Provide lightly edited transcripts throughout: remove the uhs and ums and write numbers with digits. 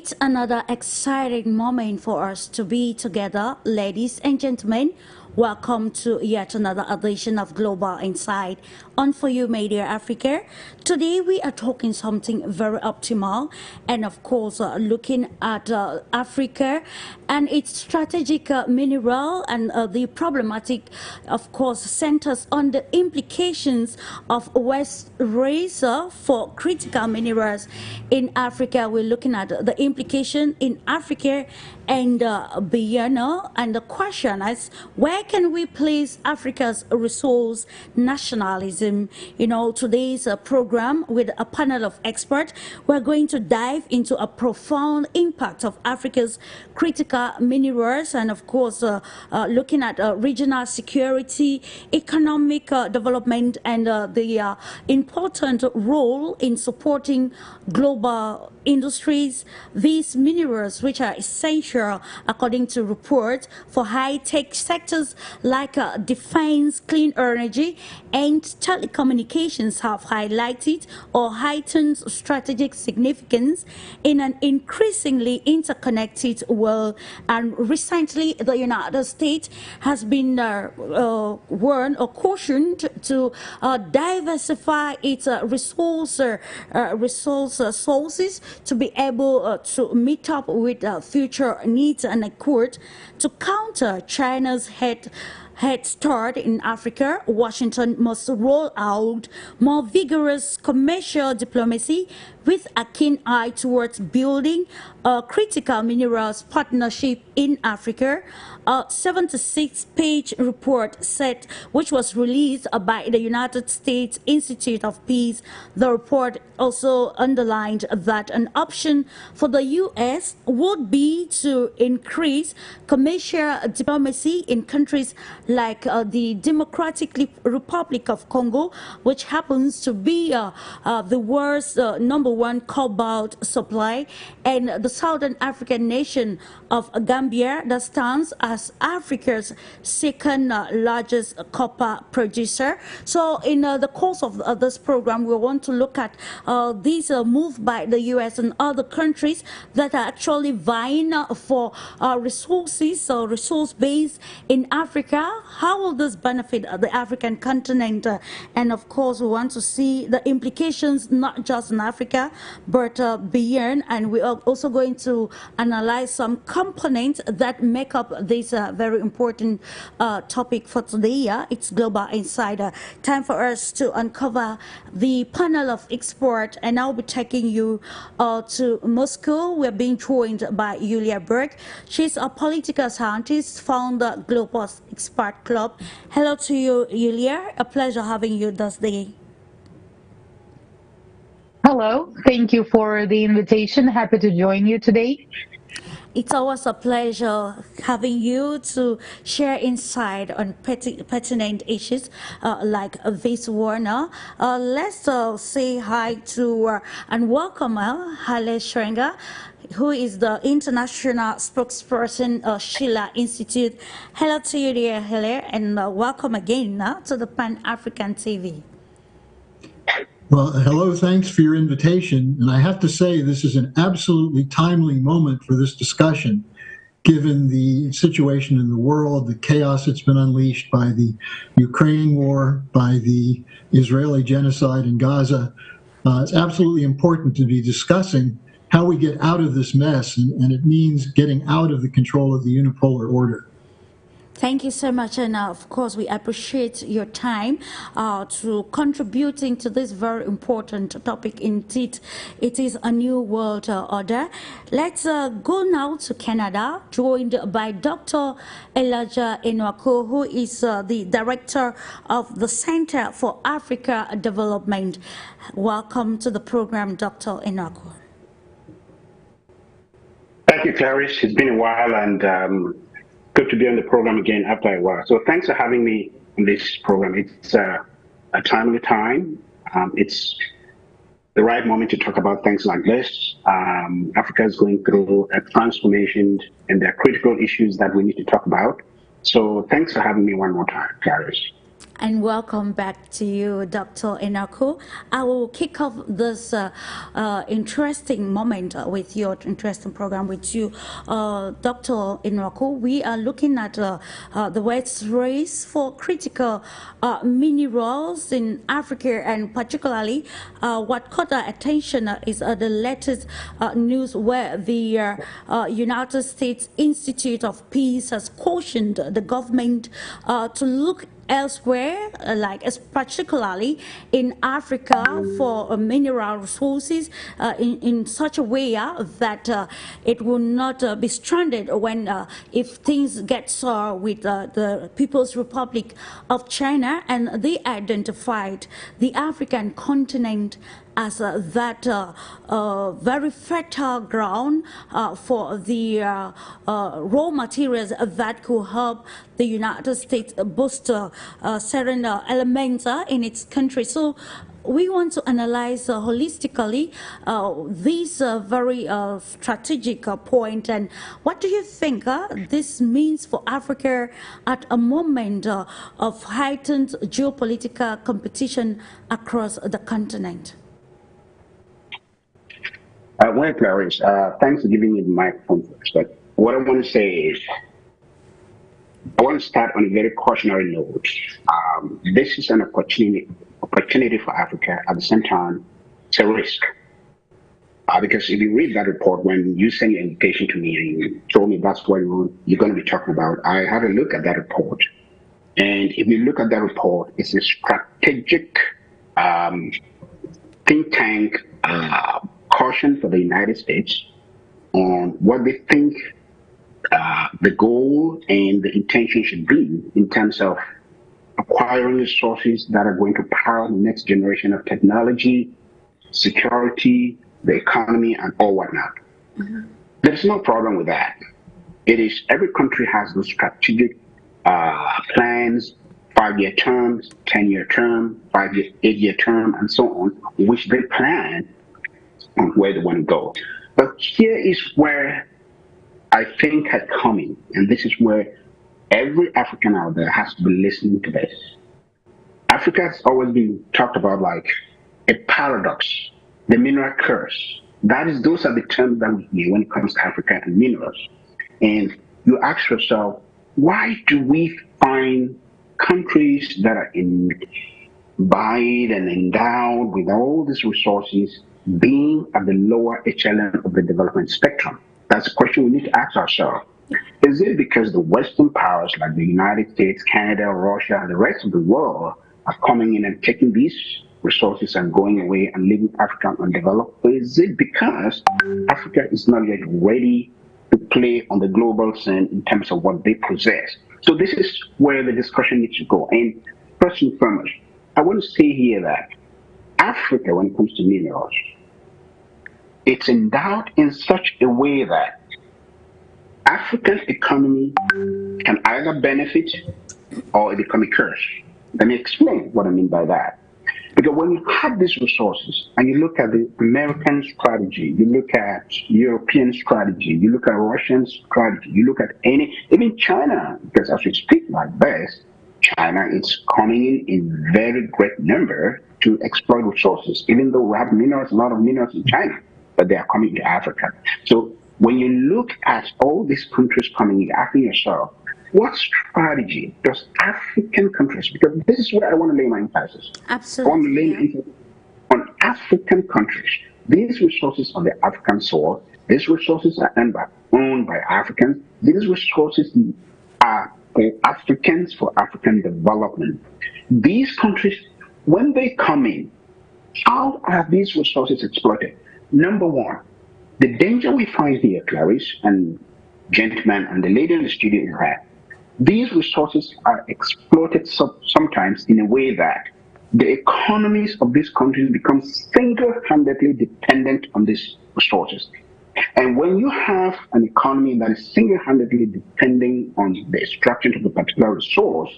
It's another exciting moment for us to be together, ladies and gentlemen. Welcome to yet another edition of Global Insight on For You Media Africa. Today we are talking something very optimal and of course looking at Africa and its strategic mineral and the problematic of course centers on the implications of West race for critical minerals in Africa. We're looking at the implication in Africa and beyond, and the question is, where can we place Africa's resource nationalism? Today's program with a panel of experts, we're going to dive into a profound impact of Africa's critical minerals and of course looking at regional security, economic development and the important role in supporting global industries. These minerals, which are essential according to reports for high-tech sectors like defense, clean energy and telecommunications, have highlighted or heightened strategic significance in an increasingly interconnected world. And recently the United States has been warned or cautioned to diversify its resource sources to be able to meet up with future needs, and accord to counter China's head start in Africa. Washington must roll out more vigorous commercial diplomacy with a keen eye towards building a critical minerals partnership in Africa. A 76-page report said, which was released by the United States Institute of Peace. The report also underlined that an option for the U.S. would be to increase commercial diplomacy in countries like the Democratic Republic of Congo, which happens to be the world's #1 cobalt supply, and the Southern African nation of Gambia, that stands as Africa's second largest copper producer. So in the course of this program, we want to look at these moves by the U.S. and other countries that are actually vying for resources or resource base in Africa. How will this benefit the African continent? And of course, we want to see the implications not just in Africa, but beyond. And we are also going to analyze some components that make up this very important topic for today. It's Global Insider. Time for us to uncover the panel of experts, and I'll be taking you to Moscow. We're being joined by YULIA BERG. She's a political scientist, founder GLOBus Expert Club. Hello to you, Yulia. A pleasure having you this day. Hello, thank you for the invitation. Happy to join you today. It's always a pleasure having you to share insight on pertinent issues like this one. Let's say hi to and welcome HARLEY SCHLANGER, who is the international spokesperson of SCHILLER Institute. Hello to you, dear HARLEY, and welcome again to the Pan-African TV. Well, hello, thanks for your invitation. And I have to say, this is an absolutely timely moment for this discussion, given the situation in the world, the chaos that's been unleashed by the Ukraine war, by the Israeli genocide in Gaza. It's absolutely important to be discussing how we get out of this mess, and it means getting out of the control of the unipolar order. Thank you so much, and of course we appreciate your time to contributing to this very important topic. Indeed, it is a new world order. Let's go now to Canada, joined by Dr. ENOAKU, who is the director of the Center for Africa Development. Welcome to the program, Dr. ENOAKU. Thank you, Clarice. It's been a while, and good to be on the program again after a while. So thanks for having me on this program. It's a timely time. It's the right moment to talk about things like this. Africa is going through a transformation, and there are critical issues that we need to talk about. So thanks for having me one more time, Clarice. And welcome back to you, Dr. ENOAKU. I will kick off this interesting moment with your interesting program with you, Dr. ENOAKU. We are looking at the West's race for critical minerals in Africa, and particularly what caught our attention is the latest news where the United States Institute of Peace has cautioned the government to look elsewhere, like particularly in Africa, for mineral resources in such a way that it will not be stranded when if things get sour with the People's Republic of China. And they identified the African continent as that very fertile ground for the raw materials that could help the United States boost certain elements in its country. So we want to analyze holistically this very strategic point. And what do you think this means for Africa at a moment of heightened geopolitical competition across the continent? Well, Clarice, thanks for giving me the microphone first. But what I want to say is, I want to start on a very cautionary note. This is an opportunity for Africa. At the same time, it's a risk. Because if you read that report, when you sent your invitation to me and you told me that's what you're going to be talking about, I had a look at that report. And if you look at that report, it's a strategic think tank caution for the United States on what they think the goal and the intention should be in terms of acquiring resources that are going to power the next generation of technology, security, the economy, and all whatnot. Mm-hmm. There's no problem with that. It is every country has those strategic plans, 5-year terms, 10-year term, 5-year, 8-year term, and so on, which they plan on where they want to go. But here is where I think had come in, and this is where every African out there has to be listening to this. Africa has always been talked about like a paradox, the mineral curse. Those are the terms that we hear when it comes to Africa and minerals. And you ask yourself, why do we find countries that are imbued and endowed with all these resources being at the lower echelon of the development spectrum? That's a question we need to ask ourselves. Is it because the Western powers like the United States, Canada, Russia, and the rest of the world are coming in and taking these resources and going away and leaving Africa undeveloped? Or is it because Africa is not yet ready to play on the global scene in terms of what they possess? So this is where the discussion needs to go. And first and foremost, I want to say here that Africa, when it comes to minerals, it's endowed in such a way that African economy can either benefit or it become a curse. Let me explain what I mean by that. Because when you have these resources and you look at the American strategy, you look at European strategy, you look at Russian strategy, you look at even China, because as we speak like this, China is coming in very great number to exploit resources, even though we have minerals, a lot of minerals in China, but they are coming to Africa. So when you look at all these countries coming in, asking yourself, what strategy does African countries, because this is where I want to lay my emphasis. Absolutely. I want to lay emphasis on African countries. These resources on the African soil, these resources are owned by Africans. These resources are for Africans, for African development. These countries, when they come in, how are these resources exploited? Number one, the danger we find here, Clarice and gentlemen and the lady in the studio is that these resources are exploited sometimes in a way that the economies of these countries become single-handedly dependent on these resources. And when you have an economy that is single-handedly depending on the extraction of a particular resource,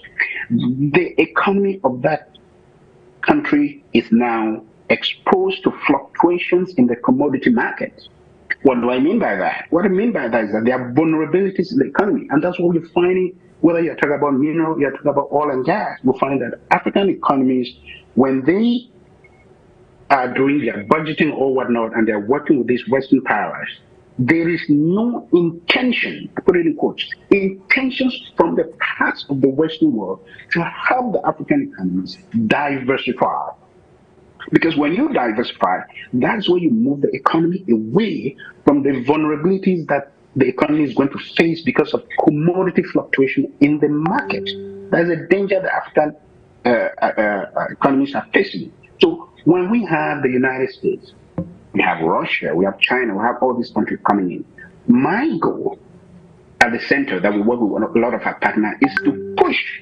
the economy of that country is now exposed to fluctuations in the commodity market. What do I mean by that? What I mean by that is that there are vulnerabilities in the economy, and that's what we're finding whether you're talking about mineral, you're talking about oil and gas, we find that African economies, when they are doing their budgeting or whatnot, and they're working with these Western powers, there is no intention, I put it in quotes, intentions from the parts of the Western world to help the African economies diversify. Because when you diversify, that's where you move the economy away from the vulnerabilities that the economy is going to face because of commodity fluctuation in the market. That's a danger the African economies are facing. So when we have the United States, we have Russia, we have China, we have all these countries coming in. My goal at the center that we work with a lot of our partners is to push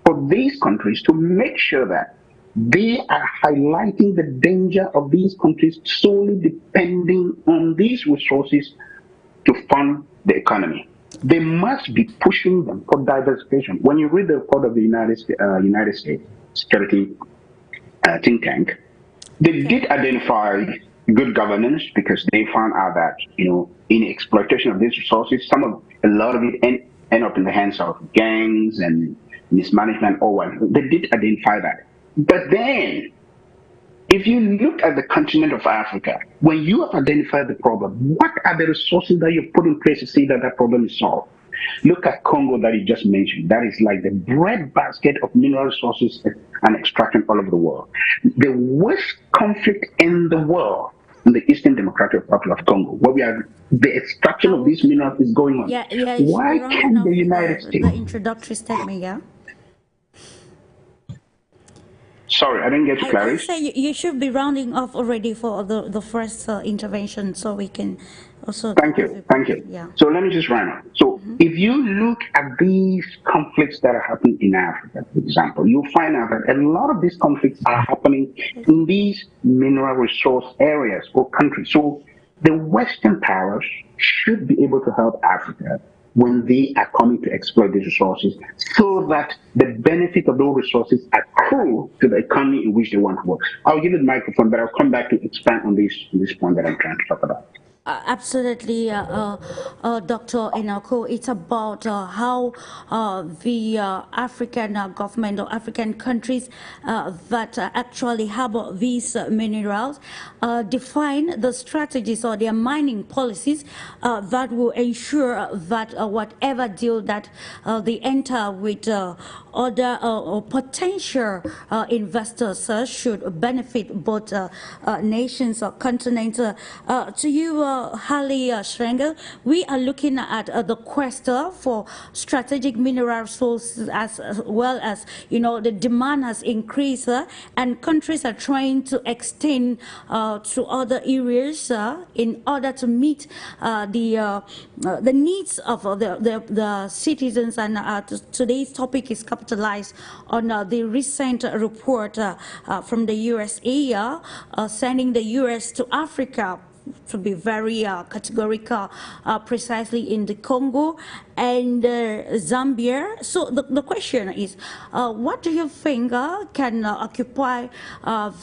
for these countries to make sure that they are highlighting the danger of these countries solely depending on these resources to fund the economy. They must be pushing them for diversification. When you read the report of the United States Security think tank, they did identify good governance because they found out that, in exploitation of these resources, a lot of it end up in the hands of gangs and mismanagement or what. They did identify that. But then, if you look at the continent of Africa, when you have identified the problem, what are the resources that you've put in place to see that that problem is solved? Look at Congo that you just mentioned. That is like the breadbasket of mineral resources and extraction all over the world. The worst conflict in the world, in the Eastern Democratic Republic of Congo, where the extraction of these minerals is going on. Why can't the United States? The introductory statement, yeah. Sorry, I didn't get to Clarice. I say you should be rounding off already for the first intervention, so we can also. Thank you. Yeah. So let me just round up. So if you look at these conflicts that are happening in Africa, for example, you'll find out that a lot of these conflicts are happening in these mineral resource areas or countries. So the Western powers should be able to help Africa when they are coming to exploit these resources, so that the benefit of those resources accrue to the economy in which they want to work. I'll give you the microphone, but I'll come back to expand on this point that I'm trying to talk about. Absolutely, Dr. ENOAKU. It's about how the African government or African countries that actually have these minerals define the strategies or their mining policies that will ensure that whatever deal that they enter with other or potential investors should benefit both nations or continents. To you, HARLEY SCHLANGER, we are looking at the quest for strategic mineral resources, as well as, the demand has increased and countries are trying to extend to other areas in order to meet the needs of the citizens. And today's topic is capitalized on the recent report from the USA sending the US to Africa, to be very categorical, precisely in the Congo and Zambia. So the question is, what do you think can occupy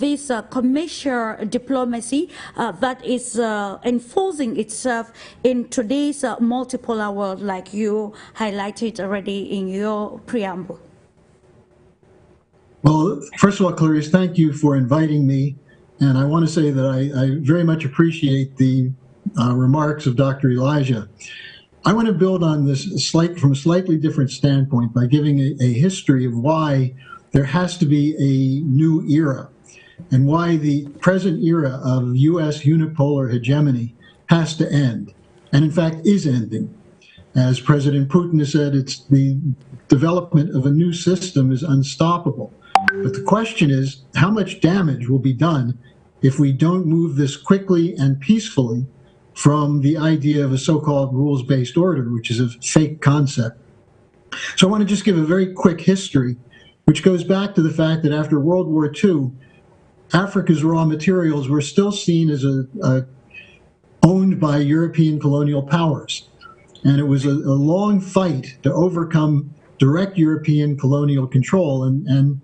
this commercial diplomacy that is enforcing itself in today's multipolar world, like you highlighted already in your preamble? Well, first of all, Clarice, thank you for inviting me. And I want to say that I very much appreciate the remarks of Dr. Elijah. I want to build on this from a slightly different standpoint by giving a history of why there has to be a new era and why the present era of U.S. unipolar hegemony has to end, and in fact is ending. As President Putin has said, it's the development of a new system is unstoppable. But the question is, how much damage will be done if we don't move this quickly and peacefully from the idea of a so-called rules-based order, which is a fake concept? So I want to just give a very quick history, which goes back to the fact that after World War II, Africa's raw materials were still seen as owned by European colonial powers. And it was a long fight to overcome direct European colonial control. And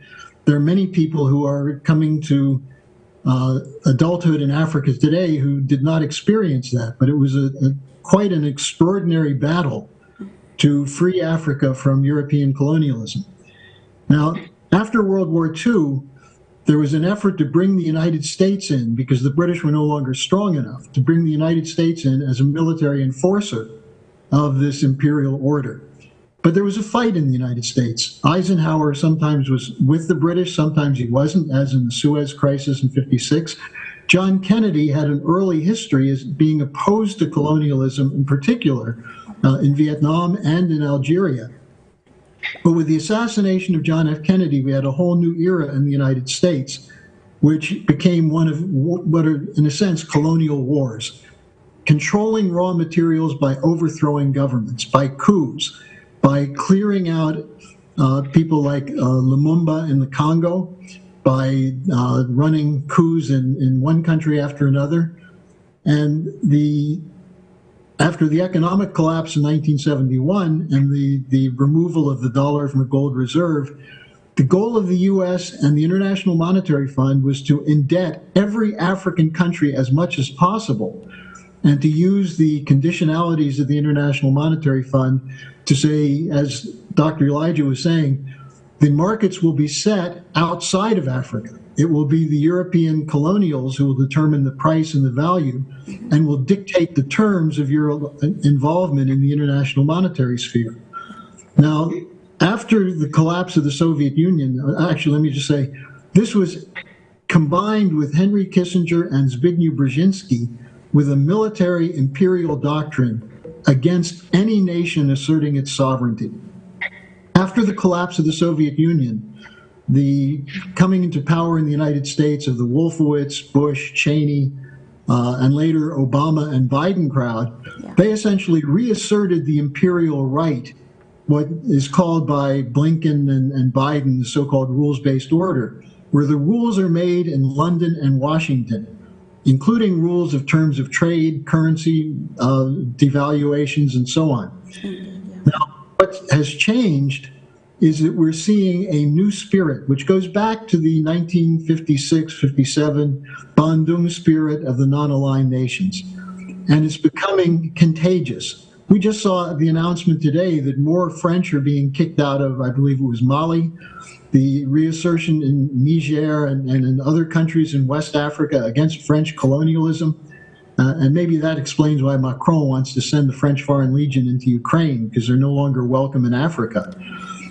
there are many people who are coming to adulthood in Africa today who did not experience that, but it was quite an extraordinary battle to free Africa from European colonialism. Now, after World War II, there was an effort to bring the United States in because the British were no longer strong enough to bring the United States in as a military enforcer of this imperial order. But there was a fight in the United States. Eisenhower sometimes was with the British, sometimes he wasn't, as in the Suez Crisis in '56. John Kennedy had an early history as being opposed to colonialism, in particular in Vietnam and in Algeria. But with the assassination of John F. Kennedy, we had a whole new era in the United States, which became one of what are, in a sense, colonial wars. Controlling raw materials by overthrowing governments, by coups, by clearing out people like Lumumba in the Congo, by running coups in one country after another. And after the economic collapse in 1971 and the removal of the dollar from the gold reserve, the goal of the U.S. and the International Monetary Fund was to indebt every African country as much as possible and to use the conditionalities of the International Monetary Fund to say, as Dr. Elijah was saying, the markets will be set outside of Africa. It will be the European colonials who will determine the price and the value and will dictate the terms of your involvement in the international monetary sphere. Now, after the collapse of the Soviet Union, actually, let me just say, this was combined with Henry Kissinger and Zbigniew Brzezinski with a military imperial doctrine against any nation asserting its sovereignty. After the collapse of the Soviet Union, the coming into power in the United States of the Wolfowitz, Bush, Cheney, and later Obama and Biden crowd, they essentially reasserted the imperial right, what is called by Blinken and Biden the so-called rules-based order, where the rules are made in London and Washington, including rules of terms of trade, currency, devaluations, and so on. Now, what has changed is that we're seeing a new spirit, which goes back to the 1956-57 Bandung spirit of the non-aligned nations, and it's becoming contagious. We just saw the announcement today that more French are being kicked out of, I believe it was Mali, the reassertion in Niger and in other countries in West Africa against French colonialism. And maybe that explains why Macron wants to send the French Foreign Legion into Ukraine, because they're no longer welcome in Africa.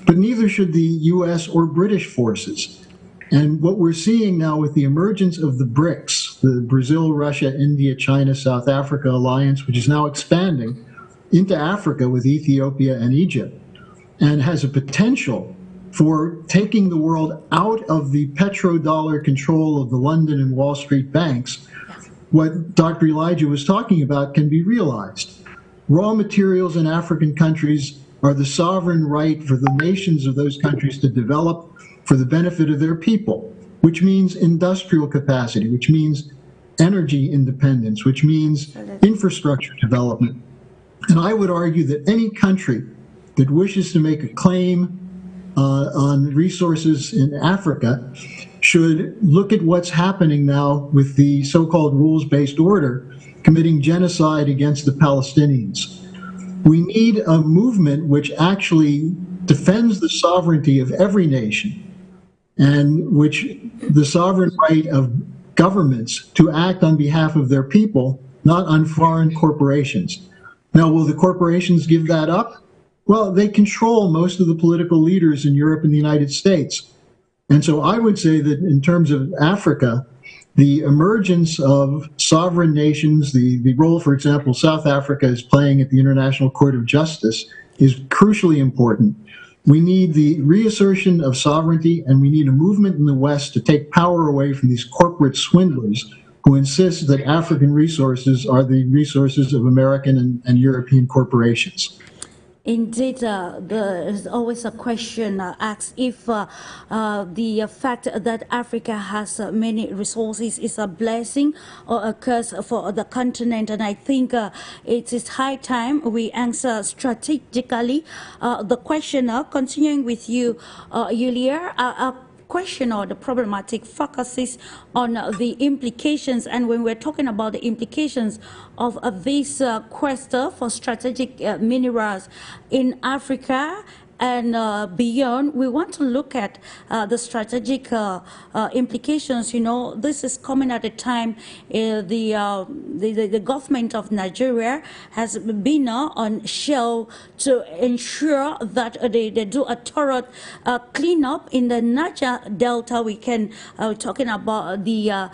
But neither should the US or British forces. And what we're seeing now with the emergence of the BRICS, the Brazil, Russia, India, China, South Africa alliance, which is now expanding into Africa with Ethiopia and Egypt, and has a potential for taking the world out of the petrodollar control of the London and Wall Street banks, what Dr. Elijah was talking about can be realized. Raw materials in African countries are the sovereign right for the nations of those countries to develop for the benefit of their people, which means industrial capacity, which means energy independence, which means infrastructure development. And I would argue that any country that wishes to make a claim on resources in Africa should look at what's happening now with the so-called rules-based order committing genocide against the Palestinians. We need a movement which actually defends the sovereignty of every nation and which the sovereign right of governments to act on behalf of their people, not on foreign corporations. Now, will the corporations give that up? Well, they control most of the political leaders in Europe and the United States. And so I would say that in terms of Africa, the emergence of sovereign nations, the role, for example, South Africa is playing at the International Court of Justice is crucially important. We need the reassertion of sovereignty, and we need a movement in the West to take power away from these corporate swindlers who insist that African resources are the resources of American and European corporations. Indeed, there is always a question asked if the fact that Africa has many resources is a blessing or a curse for the continent. And I think it is high time we answer strategically the question. Continuing with you, Yulia, question or the problematic focuses on the implications. And when we're talking about the implications of this quest for strategic minerals in Africa and beyond, we want to look at the strategic implications. You know, this is coming at a time the government of Nigeria has been on shell to ensure that they do a thorough cleanup in the Niger Delta. We can talking about the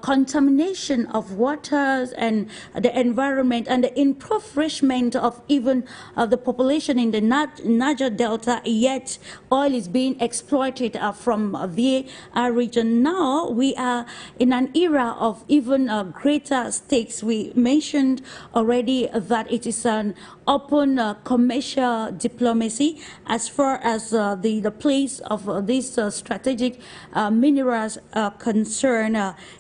contamination of waters and the environment and the impoverishment of even the population in the Niger Delta, yet oil is being exploited from the region. Now we are in an era of even greater stakes. We mentioned already that it is an open commercial diplomacy as far as the place of these strategic minerals are concerned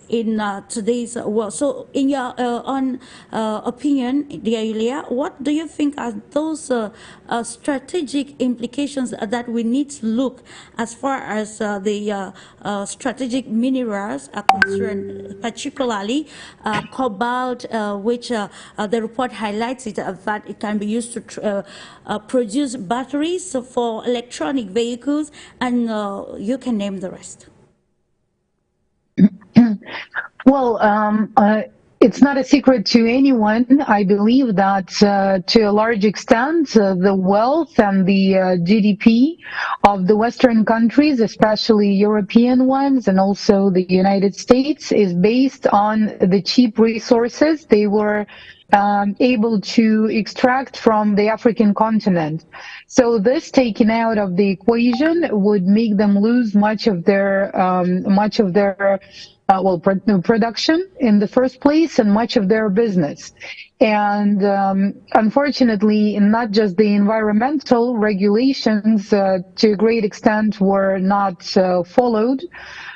in today's world. So in your own opinion, dear Yulia, what do you think are those strategic implications that we need to look as far as the strategic minerals are concerned, particularly cobalt, which the report highlights it, that it can be used to produce batteries for electronic vehicles, and you can name the rest. Well, it's not a secret to anyone. I believe that to a large extent, the wealth and the GDP of the Western countries, especially European ones and also the United States, is based on the cheap resources they were able to extract from the African continent. So this taken out of the equation would make them lose much of their production in the first place and much of their business. And unfortunately, not just the environmental regulations to a great extent were not followed,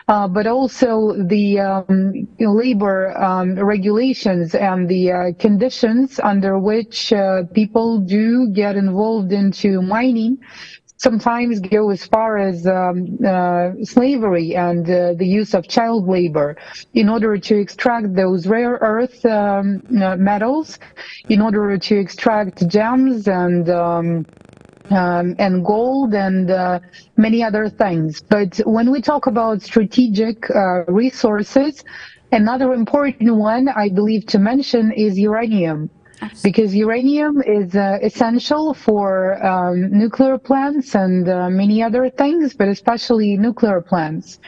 but also the labor regulations and the conditions under which people do get involved into mining sometimes go as far as slavery and the use of child labor in order to extract those rare earth metals, in order to extract gems and gold and many other things. But when we talk about strategic resources, another important one I believe to mention is uranium. Because uranium is essential for nuclear plants and many other things, but especially nuclear plants.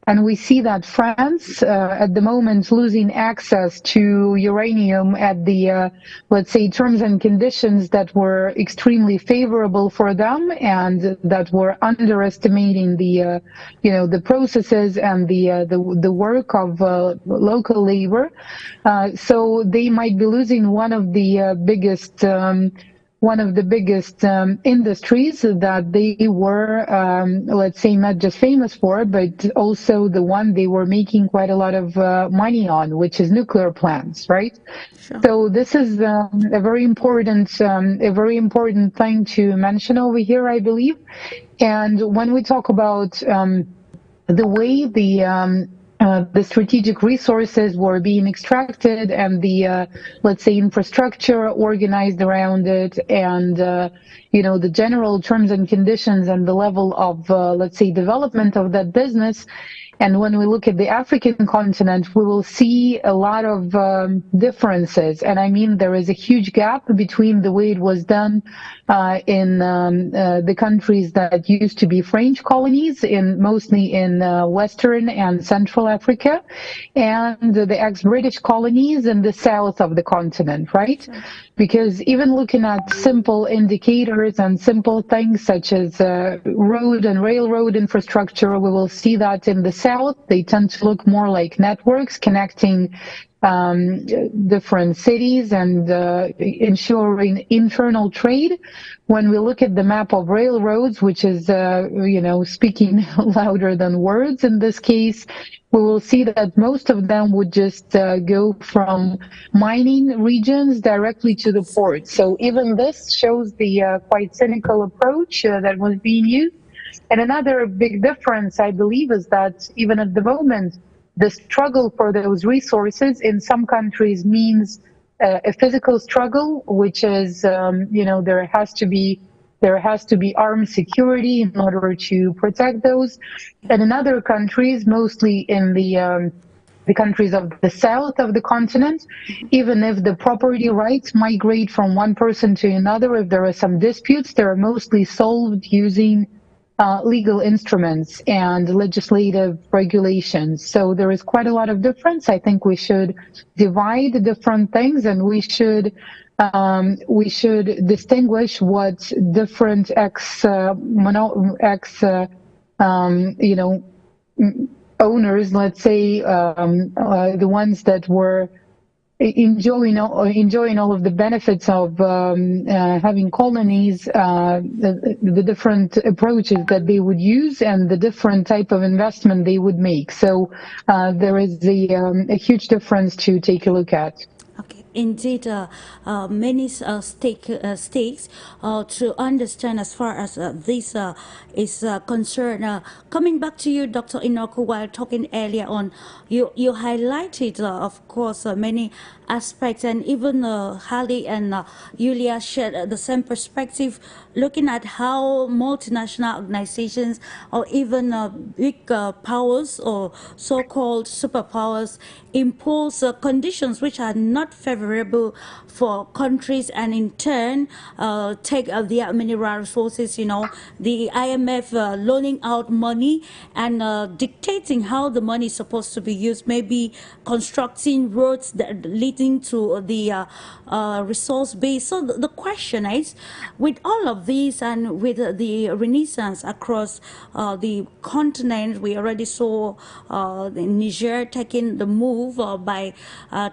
And we see that France, at the moment, losing access to uranium at the, let's say, terms and conditions that were extremely favorable for them and that were underestimating the, the processes and the work of local labor. So they might be losing one of the biggest industries that they were, let's say, not just famous for, but also the one they were making quite a lot of money on, which is nuclear plants, right? Sure. So this is a very important thing to mention over here, I believe. And when we talk about the way the strategic resources were being extracted and the, let's say, infrastructure organized around it and, the general terms and conditions and the level of, let's say, development of that business. And when we look at the African continent, we will see a lot of differences. And I mean, there is a huge gap between the way it was done in the countries that used to be French colonies, mostly in Western and Central Africa, and the ex-British colonies in the south of the continent, right? Sure. Because even looking at simple indicators and simple things such as road and railroad infrastructure, we will see that in the south, they tend to look more like networks connecting different cities and ensuring internal trade. When we look at the map of railroads, which is, speaking louder than words in this case, we will see that most of them would just go from mining regions directly to the port. So even this shows the quite cynical approach that was being used. And another big difference, I believe, is that even at the moment, the struggle for those resources in some countries means a physical struggle, which is, there has to be armed security in order to protect those. And in other countries, mostly in the countries of the south of the continent, even if the property rights migrate from one person to another, if there are some disputes, they are mostly solved using legal instruments and legislative regulations. So there is quite a lot of difference. I think we should divide the different things, and we should distinguish what different owners, let's say, the ones that were enjoying all of the benefits of having colonies, the different approaches that they would use and the different type of investment they would make. So there is a huge difference to take a look at. Okay, indeed, many stakes to understand as far as this is concerned. Coming back to you, Dr. ENOAKU, while talking earlier on, you highlighted, of course, many aspects, and even HARLEY and YULIA shared the same perspective, looking at how multinational organizations or even big powers or so-called superpowers impose conditions which are not favorable for countries, and in turn take their mineral resources, the IMF loaning out money and dictating how the money is supposed to be used, maybe constructing roads that leading to the resource base. So the question is, with all of this and with the renaissance across the continent, we already saw Niger taking the move by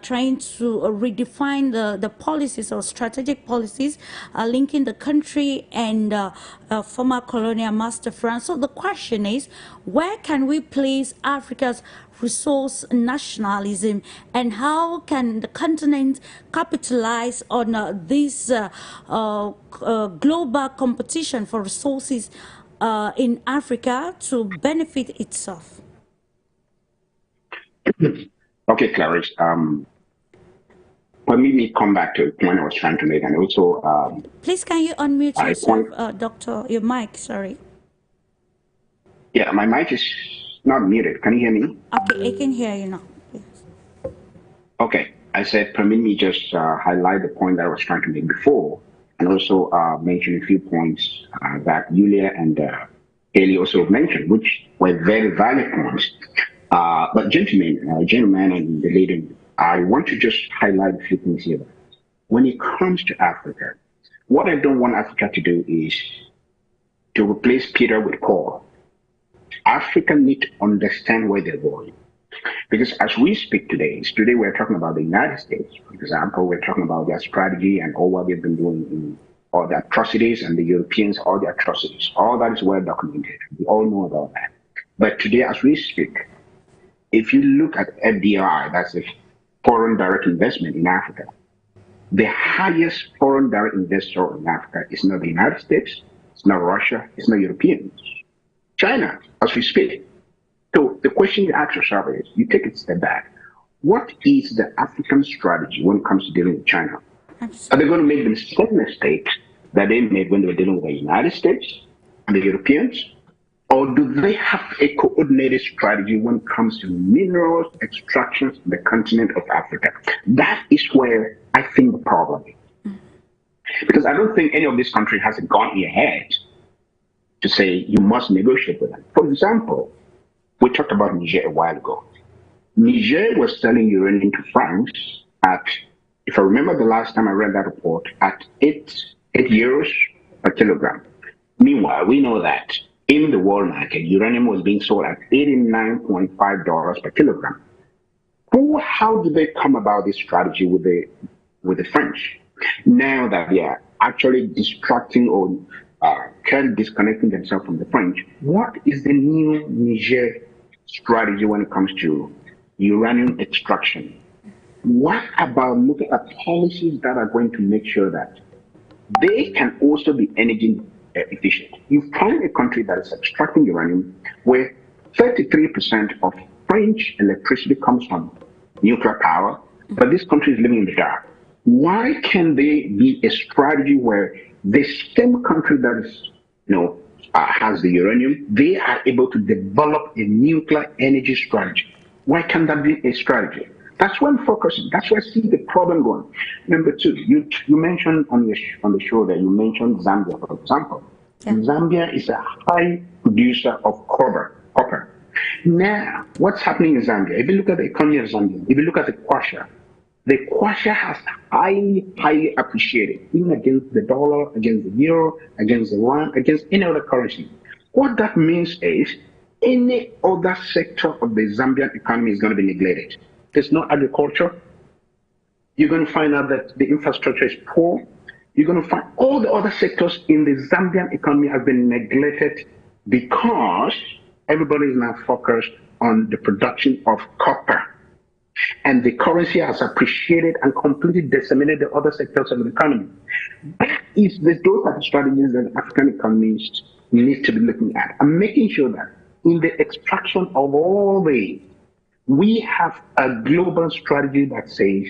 trying to redefine the policies or strategic policies linking the country and former colonial master France. So the question is, where can we place Africa's resource nationalism, and how can the continent capitalize on this global competition for resources in Africa to benefit itself? Okay, Clarice. Let me come back to the point I was trying to make, and also please, can you unmute yourself, Doctor? Your mic, sorry. Yeah, my mic is not muted. Can you hear me? Okay, I can hear you now. Yes. Okay, I said, permit me just highlight the point that I was trying to make before, and also mention a few points that Yulia and Haley also mentioned, which were very valid points. But gentlemen and the lady, I want to just highlight a few things here. When it comes to Africa, what I don't want Africa to do is to replace Peter with Paul. Africa need to understand where they're going. Because as we speak today we're talking about the United States, for example, we're talking about their strategy and all what they've been doing in all the atrocities, and the Europeans, all the atrocities. All that is well documented. We all know about that. But today, as we speak, if you look at FDI, that's the foreign direct investment in Africa, the highest foreign direct investor in Africa is not the United States, it's not Russia, it's not Europeans. China, as we speak. So the question you ask yourself is, you take a step back, what is the African strategy when it comes to dealing with China? Are they going to make the same mistakes that they made when they were dealing with the United States and the Europeans? Or do they have a coordinated strategy when it comes to minerals extractions in the continent of Africa? That is where I think the problem is. Because I don't think any of this country has gone ahead to say you must negotiate with them. For example, we talked about Niger a while ago. Niger was selling uranium to France at, if I remember the last time I read that report, at 8 euros per kilogram. Meanwhile, we know that in the world market, uranium was being sold at $89.5 per kilogram. How did they come about this strategy with the French? Now that they are actually distracting or kind of disconnecting themselves from the French, what is the new Niger strategy when it comes to uranium extraction? What about looking at policies that are going to make sure that they can also be efficient. You find a country that is extracting uranium where 33% of French electricity comes from nuclear power, but this country is living in the dark. Why can there be a strategy where the same country that is, has the uranium, they are able to develop a nuclear energy strategy? Why can't that be a strategy? That's where I'm focusing. That's where I see the problem going. Number two, you mentioned on the show that you mentioned Zambia, for example. Yeah. Zambia is a high producer of copper. Now, what's happening in Zambia? If you look at the economy of Zambia, if you look at the kwacha has highly appreciated, even against the dollar, against the euro, against the rand, against any other currency. What that means is any other sector of the Zambian economy is going to be neglected. There's no agriculture. You're going to find out that the infrastructure is poor. You're going to find all the other sectors in the Zambian economy have been neglected because everybody is now focused on the production of copper. And the currency has appreciated and completely decimated the other sectors of the economy. That is, those are the strategies that African economists need to be looking at and making sure that in the extraction of all the, we have a global strategy that says,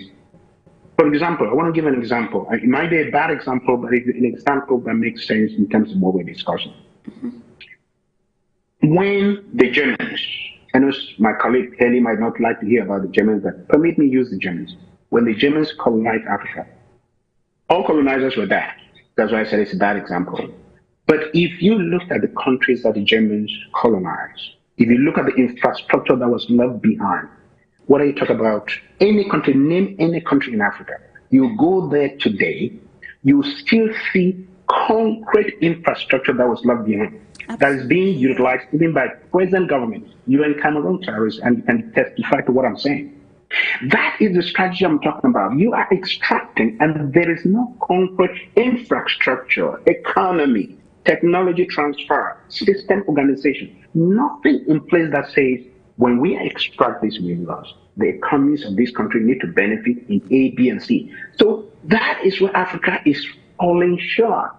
for example, I want to give an example. It might be a bad example, but it's an example that makes sense in terms of what we're discussing. When the Germans, I know my colleague Haley might not like to hear about the Germans, but permit me use the Germans. When the Germans colonized Africa, all colonizers were bad. That's why I said it's a bad example. But if you look at the countries that the Germans colonized, if you look at the infrastructure that was left behind, what are you talking about? Any country, name any country in Africa. You go there today, you still see concrete infrastructure that was left behind. That is being utilized even by present government. You're in Cameroon, terrorists, and testify to what I'm saying. That is the strategy I'm talking about. You are extracting, and there is no concrete infrastructure, economy, technology transfer, system organization, nothing in place that says when we extract these minerals, the economies of this country need to benefit in A, B, and C. So that is where Africa is falling short.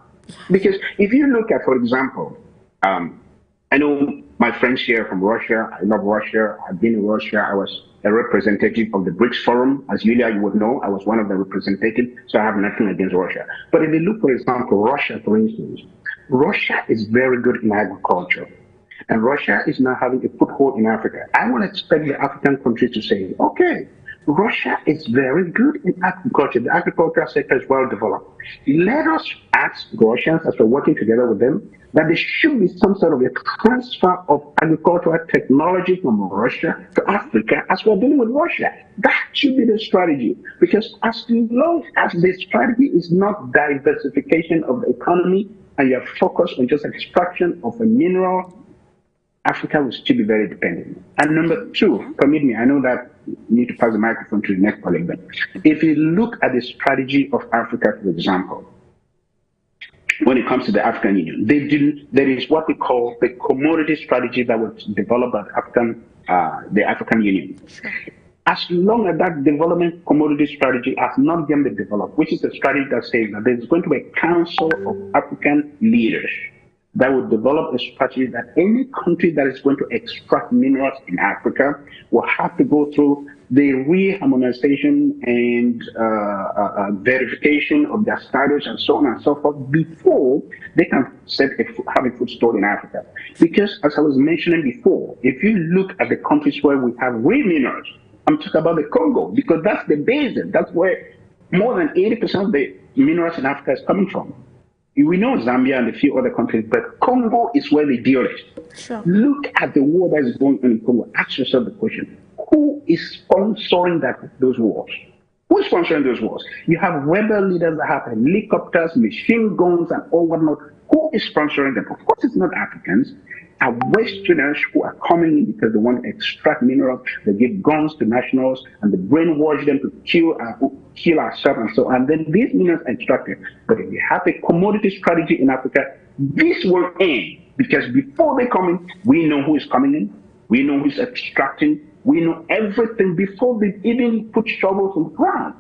Because if you look at, for example, I know my friends here from Russia. I love Russia. I've been in Russia. I was a representative of the BRICS Forum. As Yulia, you would know, I was one of the representatives, so I have nothing against Russia. But if you look, for example, Russia, for instance, Russia is very good in agriculture. And Russia is now having a foothold in Africa. I would expect the African countries to say, okay, Russia is very good in agriculture. The agricultural sector is well developed. Let us ask Russians, as we're working together with them, that there should be some sort of a transfer of agricultural technology from Russia to Africa as we're dealing with Russia. That should be the strategy. Because as long as the strategy is not diversification of the economy and you're focused on just extraction of a mineral, Africa will still be very dependent. And number two, permit me, I know that you need to pass the microphone to the next colleague, but if you look at the strategy of Africa, for example, when it comes to the African Union, there is what we call the commodity strategy that was developed by the African Union. As long as that development commodity strategy has not yet been developed, which is a strategy that says that there's going to be a council of African leaders that will develop a strategy that any country that is going to extract minerals in Africa will have to go through the re-harmonization and verification of their status and so on and so forth before they can have a footstool in Africa. Because as I was mentioning before, if you look at the countries where we have real minerals, I'm talking about the Congo, because that's the basin. That's where more than 80% of the minerals in Africa is coming from. We know Zambia and a few other countries, but Congo is where the deal is. Sure. Look at the war that is going on in Congo. Ask yourself the question, who is sponsoring those wars? Who is sponsoring those wars? You have rebel leaders that have helicopters, machine guns, and all whatnot. Who is sponsoring them? Of course, it's not Africans. Are Westerners who are coming in because they want to extract minerals. They give guns to nationals and they brainwash them to kill ourselves and so on. And then these minerals are extracted. But if you have a commodity strategy in Africa, this will end because before they come in, we know who is coming in. We know who is extracting. We know everything before they even put shovels on the ground.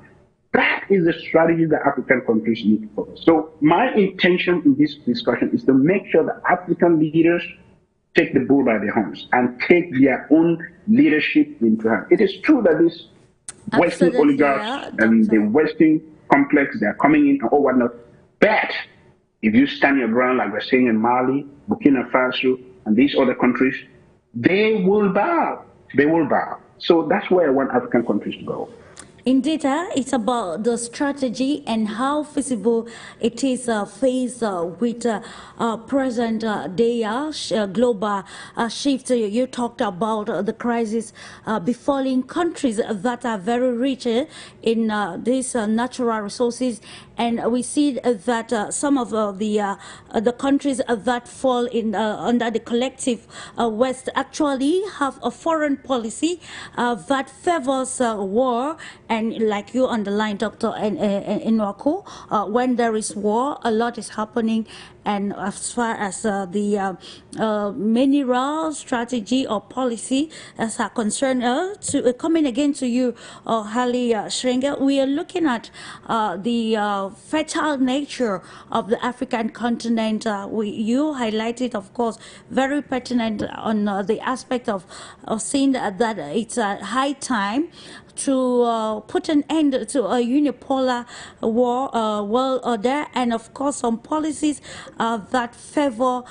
That is the strategy that African countries need to follow. So my intention in this discussion is to make sure that African leaders take the bull by the horns and take their own leadership into hand. It is true that these Western oligarchs and the Western complex, they are coming in or whatnot. But if you stand your ground, like we're saying in Mali, Burkina Faso, and these other countries, they will bow. They will bow. So that's where I want African countries to go. Indeed, it's about the strategy and how feasible it is faced with present day global shift. You talked about the crisis befalling countries that are very rich in these natural resources, and we see that some of the countries that fall in under the collective West actually have a foreign policy that favors war. And like you underlined, Dr. ENOAKU, when there is war, a lot is happening. And as far as the mineral strategy or policy as are concerned, coming again to you, HARLEY SCHLANGER, we are looking at the fertile nature of the African continent. You highlighted, of course, very pertinent on the aspect of seeing that it's a high time to put an end to a unipolar world order, and of course some policies that favor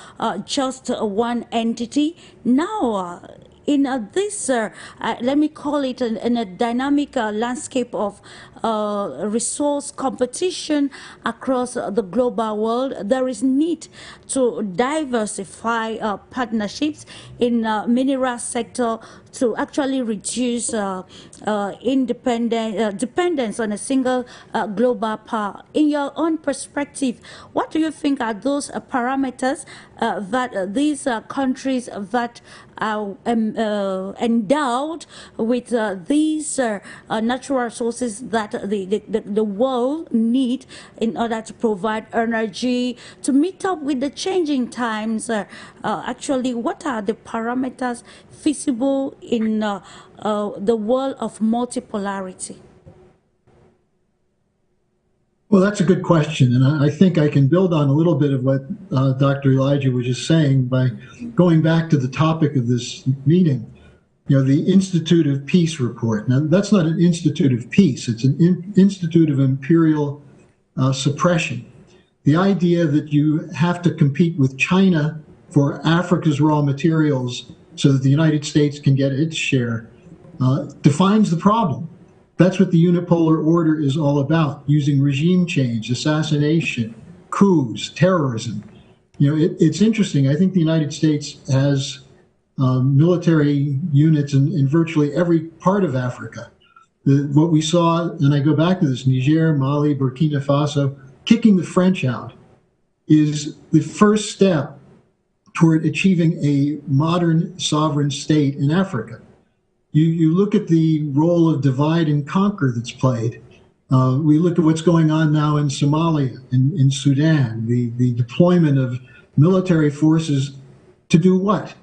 just one entity. Now, in this, let me call it in a dynamic landscape of resource competition across the global world, there is need to diversify partnerships in mineral sector to actually reduce dependence on a single global power. In your own perspective, what do you think are those parameters that these countries that are endowed with these natural resources that the world need in order to provide energy, to meet up with the changing times? Actually, what are the parameters feasible in the world of multipolarity? Well, that's a good question, and I think I can build on a little bit of what Dr. Elijah was just saying by going back to the topic of this meeting. You know, the Institute of Peace report. Now, that's not an Institute of Peace. It's an Institute of Imperial Suppression. The idea that you have to compete with China for Africa's raw materials so that the United States can get its share defines the problem. That's what the unipolar order is all about, using regime change, assassination, coups, terrorism. You know, it's interesting. I think the United States has military units in virtually every part of Africa. What we saw, and I go back to this, Niger, Mali, Burkina Faso, kicking the French out is the first step toward achieving a modern sovereign state in Africa. You look at the role of divide and conquer that's played. We look at what's going on now in Somalia, in Sudan, the deployment of military forces to do what?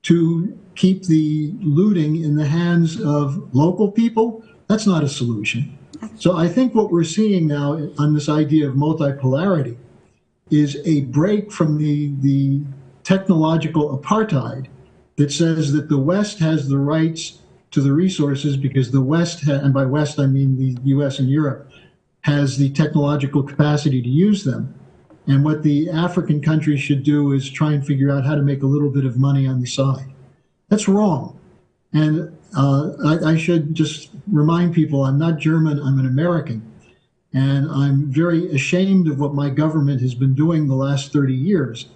To keep the looting in the hands of local people? That's not a solution. So I think what we're seeing now on this idea of multipolarity is a break from the technological apartheid that says that the West has the rights to the resources because the West, and by West I mean the US and Europe, has the technological capacity to use them. And what the African countries should do is try and figure out how to make a little bit of money on the side. That's wrong. And I should just remind people, I'm not German, I'm an American. And I'm very ashamed of what my government has been doing the last 30 years.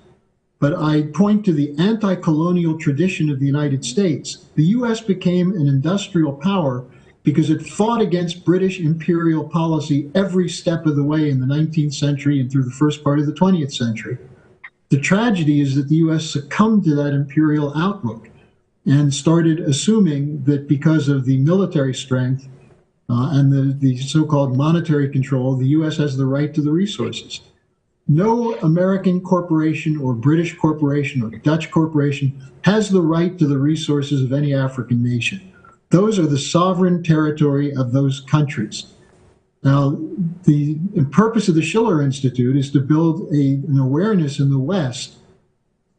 But I point to the anti-colonial tradition of the United States. The U.S. became an industrial power because it fought against British imperial policy every step of the way in the 19th century and through the first part of the 20th century. The tragedy is that the U.S. succumbed to that imperial outlook and started assuming that because of the military strength and the so-called monetary control, the U.S. has the right to the resources. No American corporation or British corporation or Dutch corporation has the right to the resources of any African nation. Those are the sovereign territory of those countries. Now, the purpose of the Schiller Institute is to build an awareness in the West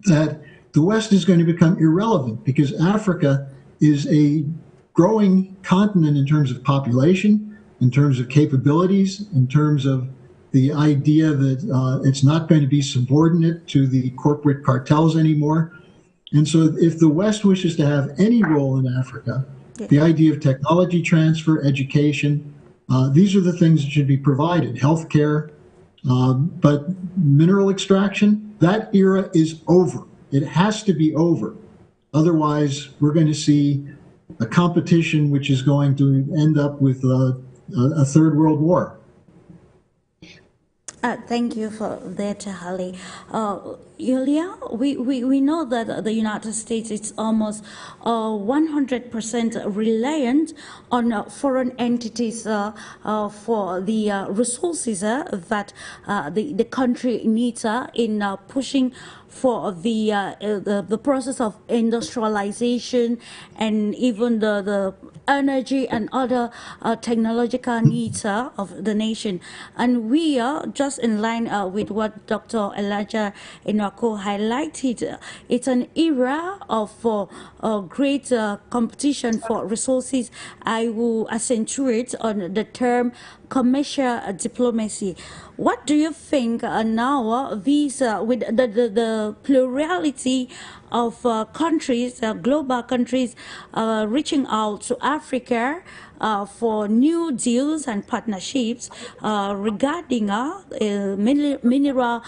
that the West is going to become irrelevant because Africa is a growing continent in terms of population, in terms of capabilities, in terms of the idea that it's not going to be subordinate to the corporate cartels anymore. And so if the West wishes to have any role in Africa, the idea of technology transfer, education, these are the things that should be provided, healthcare, but mineral extraction, that era is over. It has to be over. Otherwise, we're going to see a competition which is going to end up with a third world war. Thank you for that, Harley. Yulia, we know that the United States is almost 100% reliant on foreign entities for the resources that the country needs in pushing for the process of industrialization and even the energy and other technological needs of the nation. And we are just in line with what Dr. Elijah ENOAKU highlighted. It's an era of great competition for resources. I will accentuate on the term commercial diplomacy. What do you think now these with the plurality of countries, global countries reaching out to Africa for new deals and partnerships regarding mineral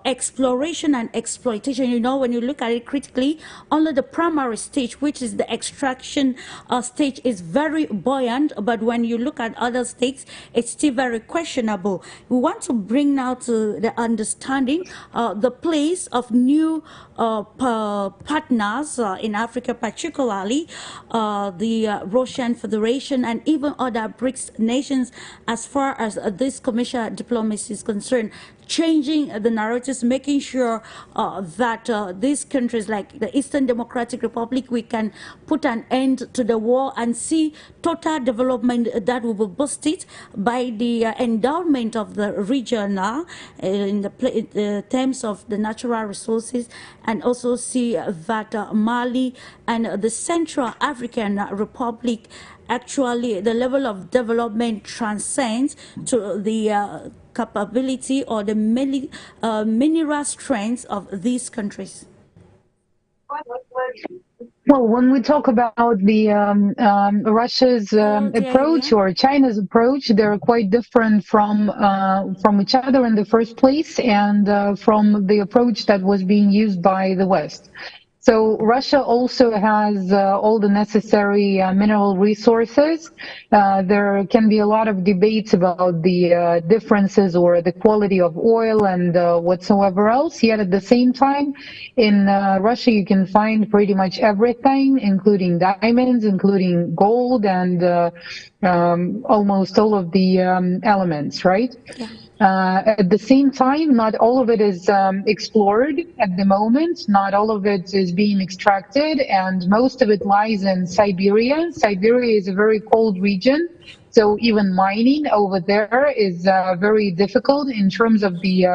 exploration and exploitation? You know, when you look at it critically, only the primary stage, which is the extraction stage, is very buoyant, but when you look at other states, it's still very questionable. We want to bring now to the understanding the place of new partners in Africa, particularly the Russian Federation and even other BRICS nations, as far as this commercial diplomacy is concerned, changing the narratives, making sure that these countries like the Eastern Democratic Republic, we can put an end to the war and see total development that will be boosted by the endowment of the region in the terms of the natural resources, and also see that Mali and the Central African Republic, actually the level of development transcends to the capability or the mineral strengths of these countries. Well, when we talk about the Russia's approach or China's approach, they're quite different from each other in the first place, and from the approach that was being used by the West. So Russia also has all the necessary mineral resources. There can be a lot of debates about the differences or the quality of oil and whatsoever else. Yet at the same time, in Russia, you can find pretty much everything, including diamonds, including gold, and almost all of the elements, right? Yeah. At the same time, not all of it is explored at the moment. Not all of it is being extracted, and most of it lies in Siberia. Siberia is a very cold region, so even mining over there is very difficult in terms of the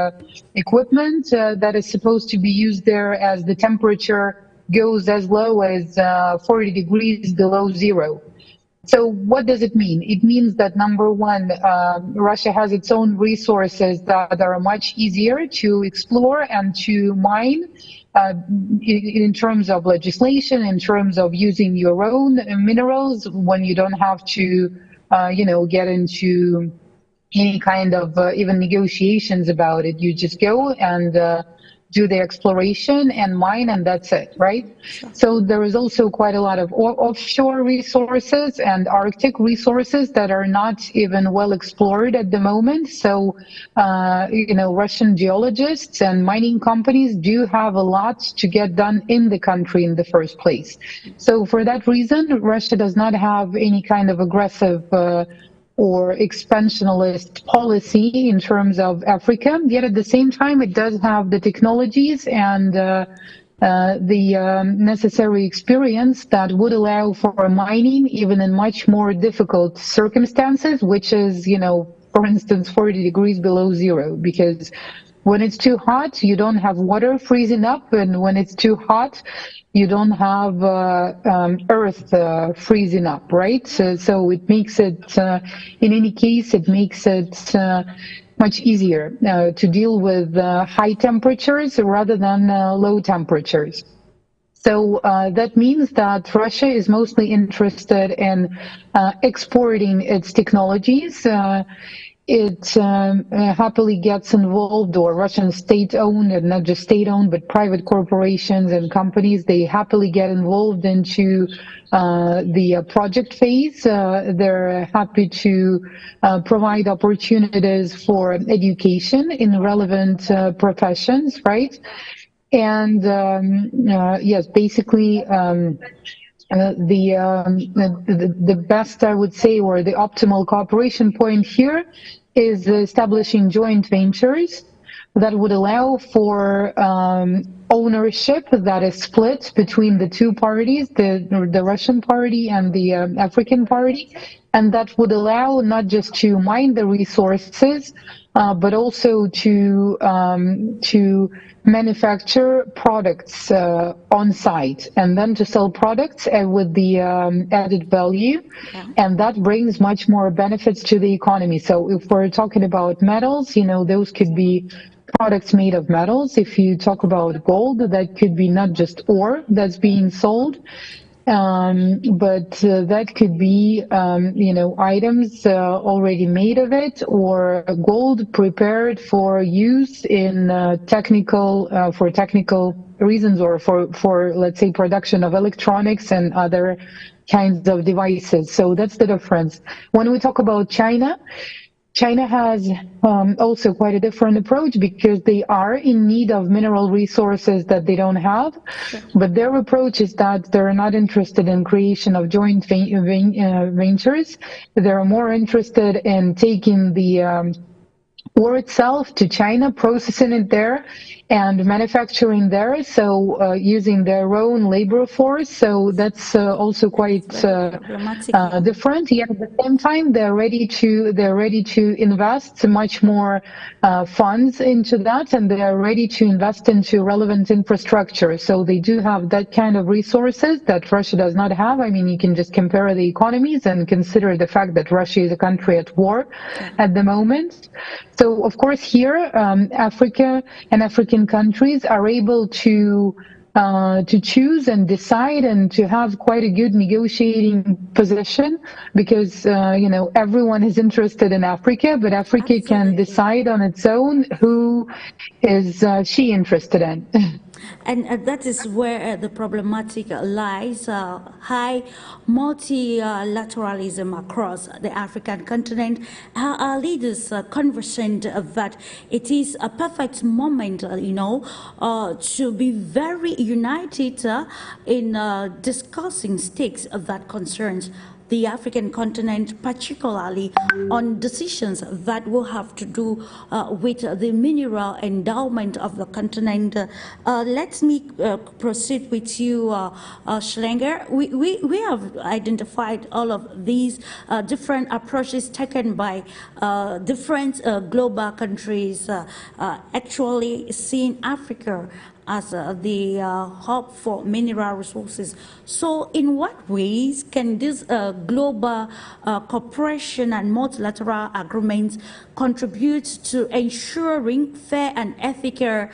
equipment that is supposed to be used there, as the temperature goes as low as 40 degrees below zero. So what does it mean? It means that, number one, Russia has its own resources that are much easier to explore and to mine in terms of legislation, in terms of using your own minerals, when you don't have to, get into any kind of even negotiations about it. You just go and do the exploration and mine, and that's it, right? Sure. So there is also quite a lot of offshore resources and Arctic resources that are not even well explored at the moment. So, Russian geologists and mining companies do have a lot to get done in the country in the first place. So for that reason, Russia does not have any kind of aggressive or expansionist policy in terms of Africa, yet at the same time it does have the technologies and necessary experience that would allow for mining even in much more difficult circumstances, which is, for instance, 40 degrees below zero, because when it's too hot, you don't have water freezing up, and when it's too hot, you don't have earth freezing up, right? So it makes it, in any case, it makes it much easier to deal with high temperatures rather than low temperatures. So that means that Russia is mostly interested in exporting its technologies. It happily gets involved, or Russian state-owned, and not just state-owned, but private corporations and companies, they happily get involved into the project phase. They're happy to provide opportunities for education in relevant professions, right? And yes, basically, the best, I would say, or the optimal cooperation point here is establishing joint ventures that would allow for ownership that is split between the two parties, the Russian party and the African party, and that would allow not just to mine the resources, but also to manufacture products on site, and then to sell products with the added value, and that brings much more benefits to the economy. So if we're talking about metals, those could be products made of metals. If you talk about gold, that could be not just ore that's being sold, but that could be, items already made of it, or gold prepared for use in for technical reasons, or for let's say production of electronics and other kinds of devices. So that's the difference. When we talk about China has also quite a different approach, because they are in need of mineral resources that they don't have. But their approach is that they're not interested in creation of joint ventures. They're more interested in taking the ore itself to China, processing it there, and manufacturing there, so using their own labor force. So that's also quite different. Yet at the same time, they're ready to invest much more funds into that, and they are ready to invest into relevant infrastructure. So they do have that kind of resources that Russia does not have. I mean, you can just compare the economies and consider the fact that Russia is a country at war at the moment. So of course here, Africa and African countries are able to choose and decide, and to have quite a good negotiating position, because everyone is interested in Africa, but Africa can decide on its own who is she interested in. And that is where the problematic lies. High multilateralism across the African continent. Our leaders conversant that it is a perfect moment, to be very united in discussing stakes that concerns the African continent, particularly on decisions that will have to do with the mineral endowment of the continent. Let me proceed with you, SCHLANGER. We have identified all of these different approaches taken by different global countries, actually seeing Africa as the hub for mineral resources. So in what ways can this global cooperation and multilateral agreements contribute to ensuring fair and ethical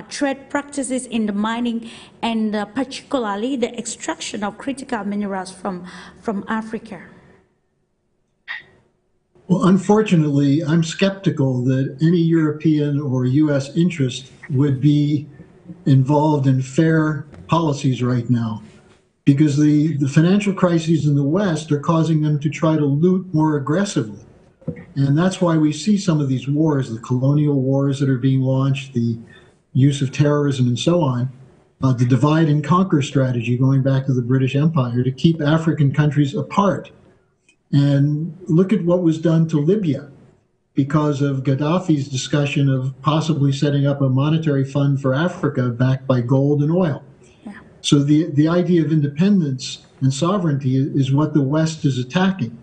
trade practices in the mining, and particularly the extraction of critical minerals from Africa? Well, unfortunately, I'm skeptical that any European or U.S. interest would be involved in fair policies right now, because the financial crises in the West are causing them to try to loot more aggressively. And that's why we see some of these wars, the colonial wars that are being launched, the use of terrorism and so on, the divide and conquer strategy going back to the British Empire to keep African countries apart. And look at what was done to Libya. because of Gaddafi's discussion of possibly setting up a monetary fund for Africa backed by gold and oil. Yeah. So the idea of independence and sovereignty is what the West is attacking.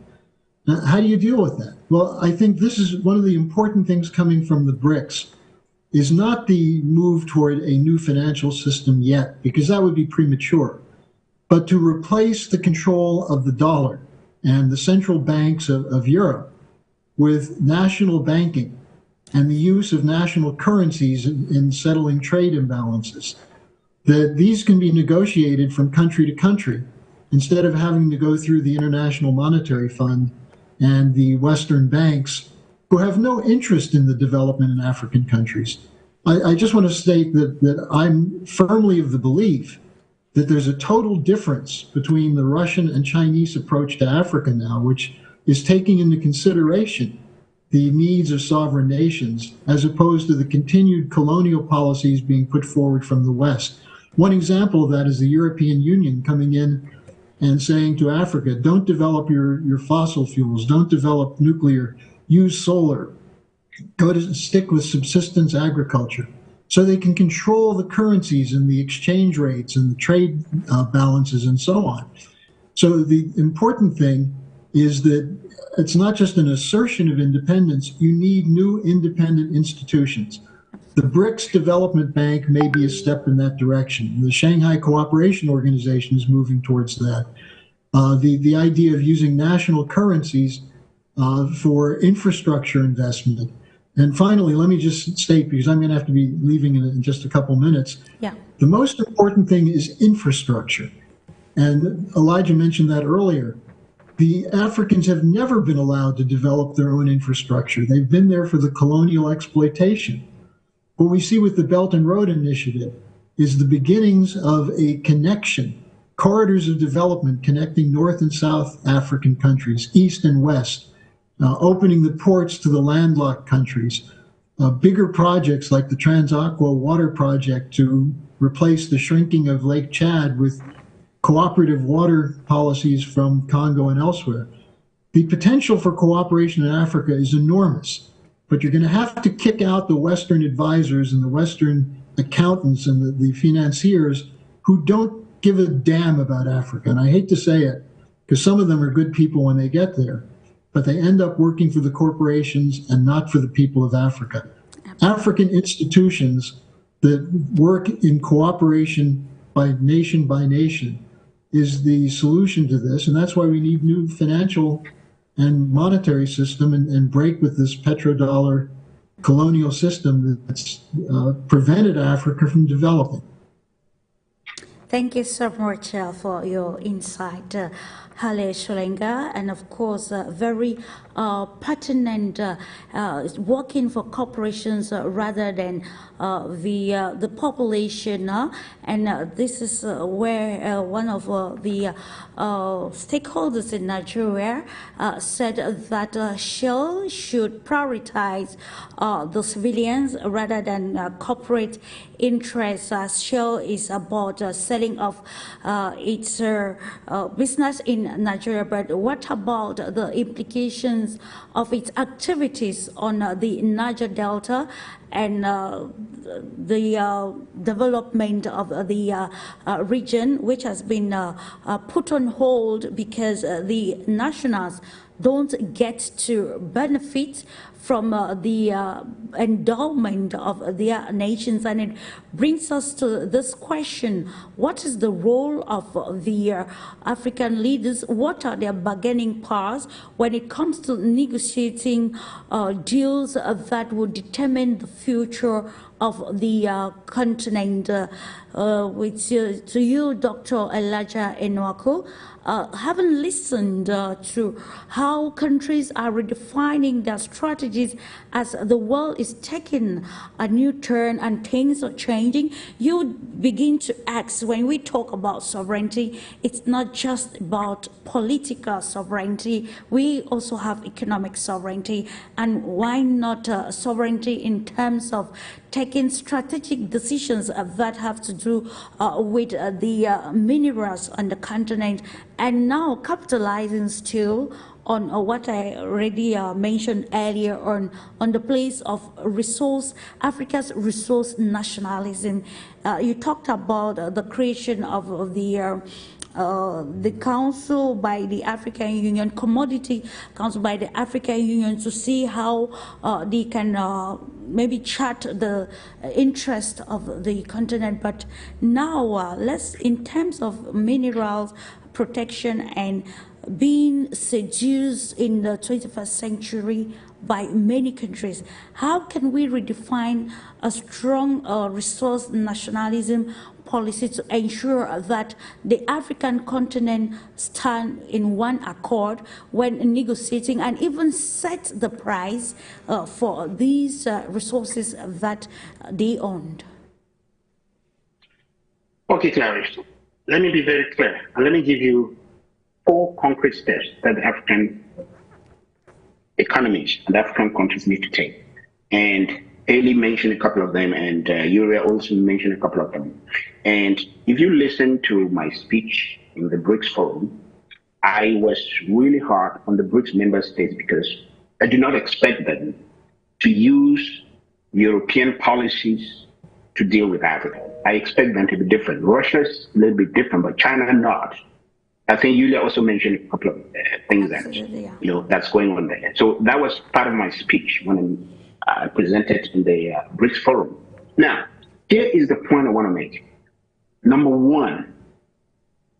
Now, how do you deal with that? Well, I think this is one of the important things coming from the BRICS, is not the move toward a new financial system yet, because that would be premature, but to replace the control of the dollar and the central banks of Europe with national banking and the use of national currencies in settling trade imbalances, that these can be negotiated from country to country instead of having to go through the International Monetary Fund and the Western banks who have no interest in the development in African countries. I just want to state that I'm firmly of the belief that there's a total difference between the Russian and Chinese approach to Africa now, which is taking into consideration the needs of sovereign nations, as opposed to the continued colonial policies being put forward from the West. One example of that is the European Union coming in and saying to Africa, don't develop your fossil fuels, don't develop nuclear, use solar, go to stick with subsistence agriculture, so they can control the currencies and the exchange rates and the trade balances and so on. So the important thing is that it's not just an assertion of independence, you need new independent institutions. The BRICS Development Bank may be a step in that direction. The Shanghai Cooperation Organization is moving towards that. The idea of using national currencies for infrastructure investment. And finally, let me just state, because I'm going to have to be leaving in just a couple minutes, Yeah. the most important thing is infrastructure. And Elijah mentioned that earlier. The Africans have never been allowed to develop their own infrastructure. They've been there for the colonial exploitation. What we see with the Belt and Road Initiative is the beginnings of a connection, corridors of development connecting North and South African countries, East and West, opening the ports to the landlocked countries, bigger projects like the Trans-Aqua Water Project to replace the shrinking of Lake Chad with cooperative water policies from Congo and elsewhere. The potential for cooperation in Africa is enormous, but you're going to have to kick out the Western advisors and the Western accountants and the financiers who don't give a damn about Africa. And I hate to say it, because some of them are good people when they get there, but they end up working for the corporations and not for the people of Africa. African institutions that work in cooperation by nation is the solution to this, and that's why we need new financial and monetary system and break with this petrodollar colonial system that's prevented Africa from developing. Thank you so much for your insight, HARLEY SCHLANGER, and of course, very pertinent working for corporations rather than the population. And this is where one of the stakeholders in Nigeria said that Shell should prioritize the civilians rather than corporate interests. Shell is about selling off its business in Nigeria, but what about the implications of its activities on the Niger Delta and the development of the region, which has been put on hold because the nationals don't get to benefit from the endowment of their nations. And it brings us to this question: what is the role of the African leaders? What are their bargaining powers when it comes to negotiating deals that would determine the future of the continent? To you, Dr. Elijah ENOAKU, having listened to how countries are redefining their strategies as the world is taking a new turn and things are changing, you begin to ask, when we talk about sovereignty, it's not just about political sovereignty, we also have economic sovereignty. And why not sovereignty in terms of taking strategic decisions that have to do with the minerals on the continent, and now capitalizing still on what I already mentioned earlier on the place of resource, Africa's resource nationalism. You talked about the creation of the Council by the African Union, Commodity Council by the African Union, to see how they can maybe chart the interest of the continent. But now, let's, in terms of minerals protection and being seduced in the 21st century by many countries, how can we redefine a strong resource nationalism policy to ensure that the African continent stand in one accord when negotiating and even set the price for these resources that they owned? Okay, Clarice, let me be very clear and let me give you 4 concrete steps that the African economies and African countries need to take. And Ailey mentioned a couple of them, and Yulia also mentioned a couple of them. And if you listen to my speech in the BRICS forum, I was really hard on the BRICS member states because I do not expect them to use European policies to deal with Africa. I expect them to be different. Russia's a little bit different, but China not. I think Yulia also mentioned a couple of things that that's going on there. So that was part of my speech when I presented in the BRICS forum. Now, here is the point I want to make. Number 1,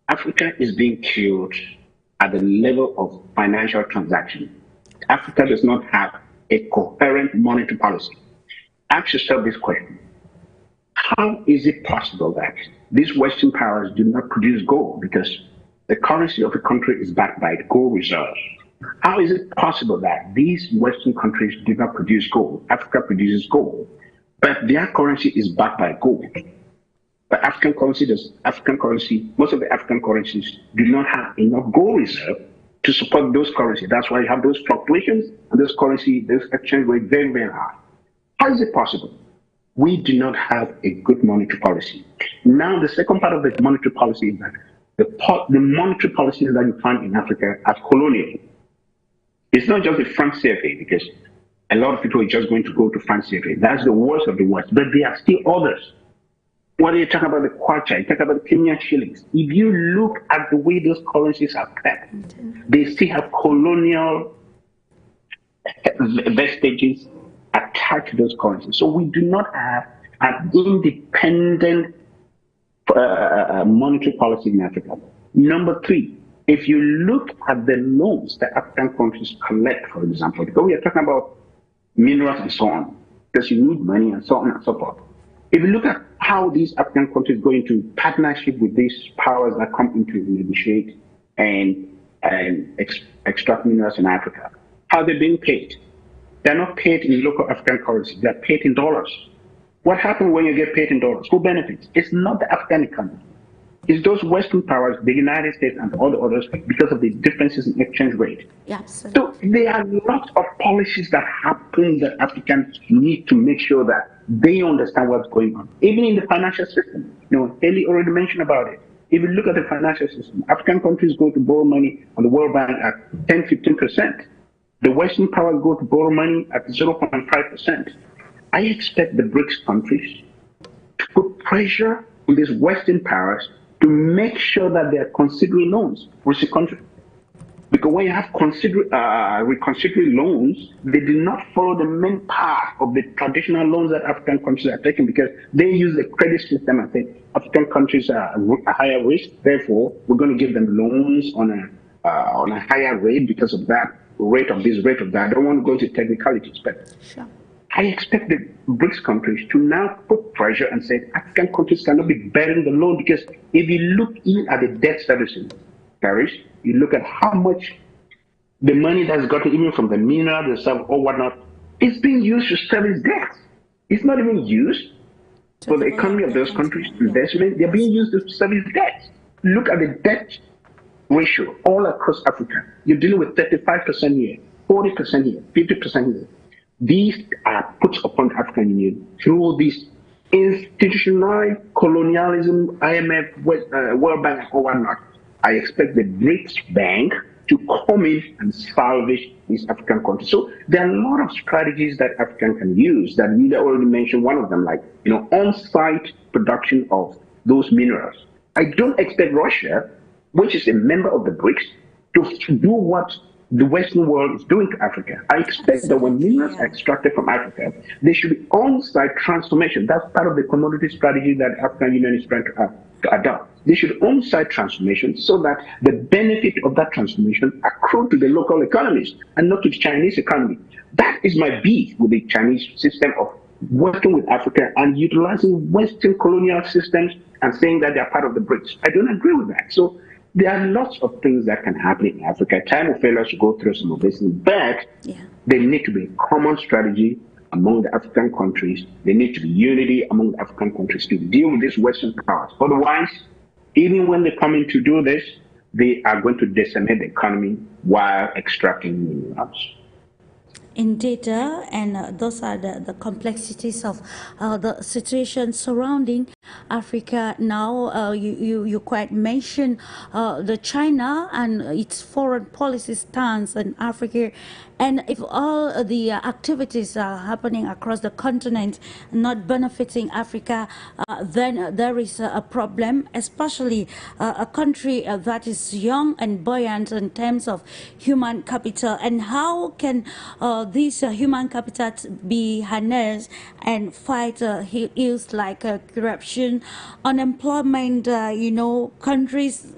Africa is being killed at the level of financial transaction. Africa does not have a coherent monetary policy. Ask yourself this question. How is it possible that these Western powers do not produce gold? Because the currency of a country is backed by the gold reserves. How is it possible that these Western countries do not produce gold? Africa produces gold, but their currency is backed by gold. But most of the African currencies do not have enough gold reserve to support those currencies. That's why you have those fluctuations and those exchange rate very, very high. How is it possible? We do not have a good monetary policy. Now, the second part of the monetary policy is that the monetary policies that you find in Africa are colonial. It's not just the franc CFA, because a lot of people are just going to go to franc CFA. That's the worst of the worst, but there are still others. What are you talking about? The kwacha, you talk about the Kenyan shillings. If you look at the way those currencies are pegged, they still have colonial vestiges attached to those currencies. So we do not have an independent monetary policy in Africa. Number 3, if you look at the loans that African countries collect, for example, because we are talking about minerals and so on, because you need money and so on and so forth. If you look at how these African countries go into partnership with these powers that come into negotiate and extract minerals in Africa, how they're being paid. They're not paid in local African currency, they're paid in dollars. What happens when you get paid in dollars? Who benefits? It's not the African economy. It's those Western powers, the United States and all the others, because of the differences in exchange rate. Yeah, so there are lots of policies that happen that Africans need to make sure that they understand what's going on. Even in the financial system, Haley already mentioned about it. If you look at the financial system, African countries go to borrow money on the World Bank at 10-15%. The Western powers go to borrow money at 0.5%. I expect the BRICS countries to put pressure on these Western powers to make sure that they are considering loans for the country. Because when you have reconsidering loans, they do not follow the main path of the traditional loans that African countries are taking, because they use the credit system and say African countries are a higher risk, therefore we're going to give them loans on a higher rate because of that, rate of this, rate of that. I don't want to go into technicalities, but sure. I expect the BRICS countries to now put pressure and say African countries cannot be bearing the loan, because if you look in at the debt servicing, Paris, you look at how much the money that's gotten even from the mineral, the stuff or whatnot, it's being used to service debt. It's not even used for the economy of those countries' investment. They're being used to service debt. Look at the debt ratio all across Africa. You're dealing with 35% here, 40% here, 50% here. These are put upon the African Union through this institutionalized colonialism, IMF, World Bank, or whatnot. I expect the BRICS Bank to come in and salvage these African countries. So there are a lot of strategies that African can use that Yulia already mentioned one of them, like, on-site production of those minerals. I don't expect Russia, which is a member of the BRICS, to do what the Western world is doing to Africa. I expect that when minerals are extracted from Africa, there should be on-site transformation. That's part of the commodity strategy that the African Union is trying to adopt. They should on-site transformation so that the benefit of that transformation accrue to the local economies and not to the Chinese economy. That is my beef with the Chinese system of working with Africa and utilizing Western colonial systems and saying that they are part of the BRICS. I don't agree with that. So there are lots of things that can happen in Africa. Time will fail us to go through some of this, but there need to be a common strategy among the African countries. There needs to be unity among the African countries to deal with these Western powers. Otherwise, even when they come in to do this, they are going to decimate the economy while extracting minerals. Indeed, and those are the complexities of the situation surrounding Africa now. You quite mentioned the China and its foreign policy stance in Africa, and if all the activities are happening across the continent, not benefiting Africa, then there is a problem, especially a country that is young and buoyant in terms of human capital. And how can this human capital be harnessed and fight ills like corruption, unemployment? Countries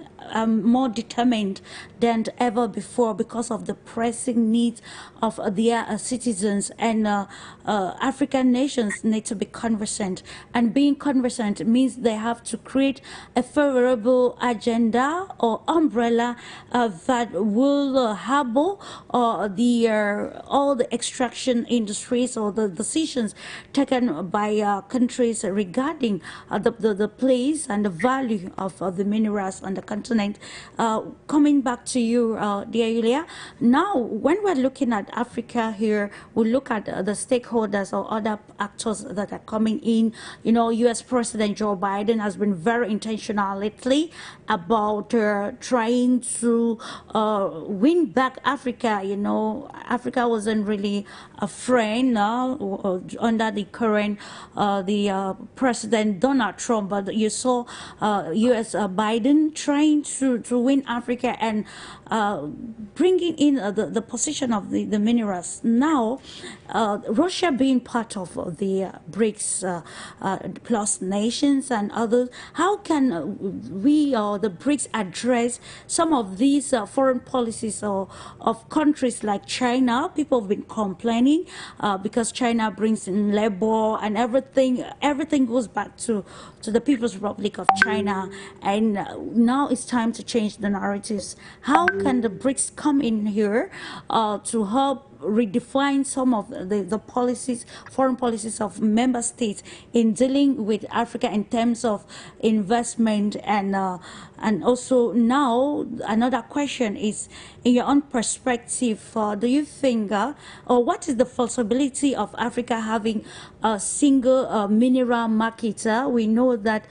more determined than ever before because of the pressing needs of their citizens, and African nations need to be conversant, and being conversant means they have to create a favorable agenda or umbrella that will harbor all the extraction industries or the decisions taken by countries regarding the place and the value of the minerals on the continent. Coming back to you, dear Yulia, now when we're looking at Africa here, we look at the stakeholders or other actors that are coming in. U.S. President Joe Biden has been very intentional lately about trying to win back Africa. Africa wasn't really a friend under the current President Donald Trump, but you saw U.S. Biden trying to win Africa and bringing in the position of the minerals. Now, Russia being part of the BRICS plus nations and others, how can we or the BRICS address some of these foreign policies of countries like China? People have been complaining because China brings in labor and everything goes back to the People's Republic of China, and now it's time to change the narratives. How can the BRICS come in here to help redefine some of the policies, foreign policies of member states in dealing with Africa in terms of investment? And also now another question is, in your own perspective, do you think or what is the possibility of Africa having a single mineral market? We know that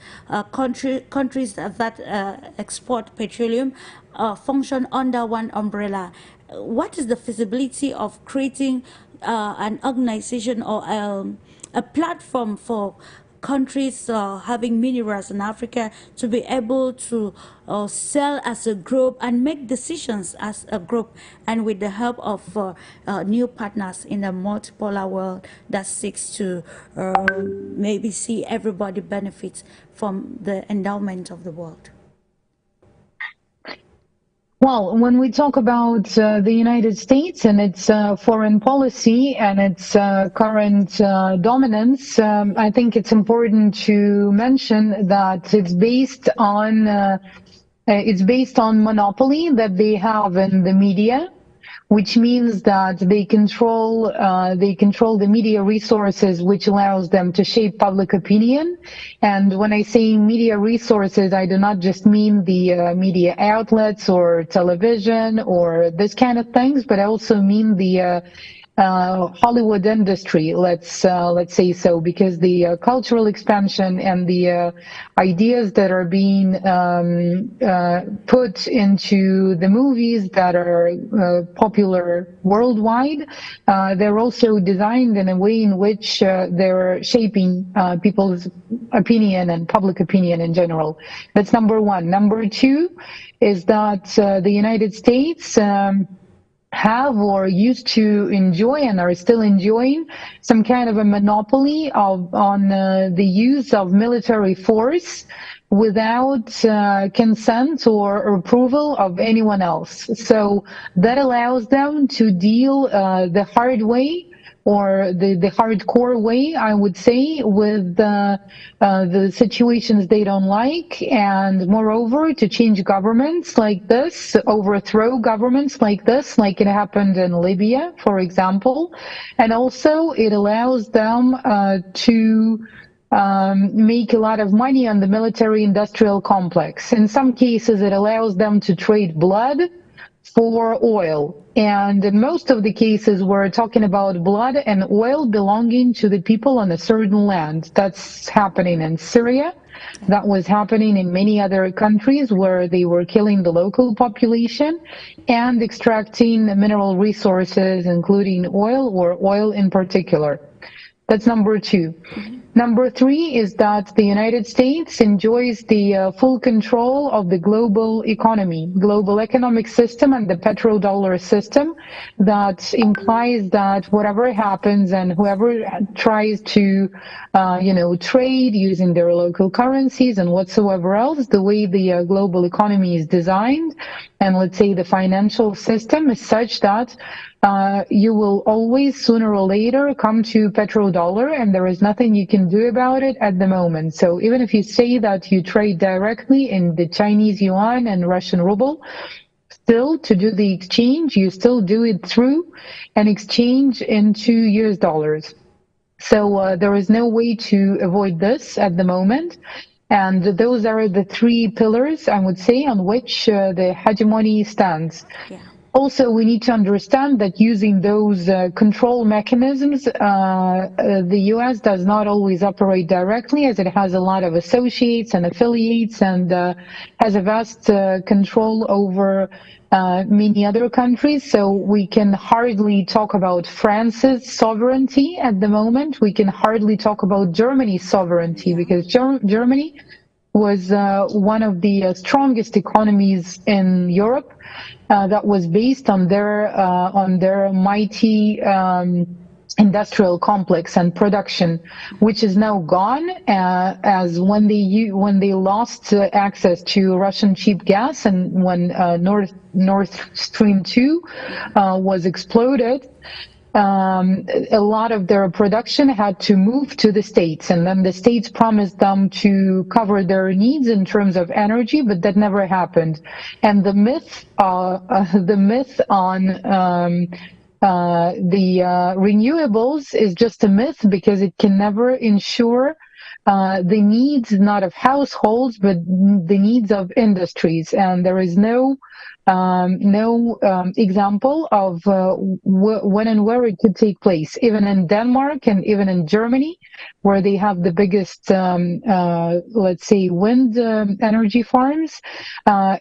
countries that export petroleum function under one umbrella. What is the feasibility of creating an organization or a platform for countries having minerals in Africa to be able to sell as a group and make decisions as a group, and with the help of new partners in a multipolar world that seeks to maybe see everybody benefits from the endowment of the world? Well, when we talk about the United States and its foreign policy and its current dominance, I think it's important to mention that it's based on monopoly that they have in the media, which means that they control the media resources, which allows them to shape public opinion. And when I say media resources, I do not just mean the media outlets or television or this kind of things, but I also mean the Hollywood industry, let's say so, because the cultural expansion and the ideas that are being put into the movies that are popular worldwide, they're also designed in a way in which they're shaping people's opinion and public opinion in general. That's number one. Number two is that the United States have or used to enjoy and are still enjoying some kind of a monopoly on the use of military force without consent or approval of anyone else. So that allows them to deal the hard way, or the hardcore way, I would say, with the situations they don't like, and moreover, to change governments like this, overthrow governments like this, like it happened in Libya, for example. And also, it allows them to make a lot of money on the military-industrial complex. In some cases, it allows them to trade blood for oil. And in most of the cases, we're talking about blood and oil belonging to the people on a certain land. That's happening in Syria. That was happening in many other countries where they were killing the local population and extracting mineral resources, including oil, or oil in particular. That's number two. Number three is that the United States enjoys the full control of the global economy, global economic system, and the petrodollar system. That implies that whatever happens and whoever tries to, trade using their local currencies and whatsoever else, the way the global economy is designed, and let's say the financial system is such that you will always, sooner or later, come to petrodollar, and there is nothing you can do about it at the moment. So even if you say that you trade directly in the Chinese yuan and Russian ruble, still to do the exchange, you still do it through an exchange into US dollars. So there is no way to avoid this at the moment. And those are the three pillars, I would say, on which the hegemony stands. Yeah. Also, we need to understand that using those control mechanisms, the U.S. does not always operate directly, as it has a lot of associates and affiliates, and has a vast control over many other countries. So we can hardly talk about France's sovereignty at the moment. We can hardly talk about Germany's sovereignty, because Germany was one of the strongest economies in Europe. That was based on their mighty industrial complex and production, which is now gone, as when they lost access to Russian cheap gas, and when Nord Stream 2 was exploded. A lot of their production had to move to the States, and then the States promised them to cover their needs in terms of energy, but that never happened. And the myth on the renewables is just a myth, because it can never ensure the needs not of households, but the needs of industries. And there is no example of when and where it could take place. Even in Denmark and even in Germany, where they have the biggest, let's say, wind energy farms, they're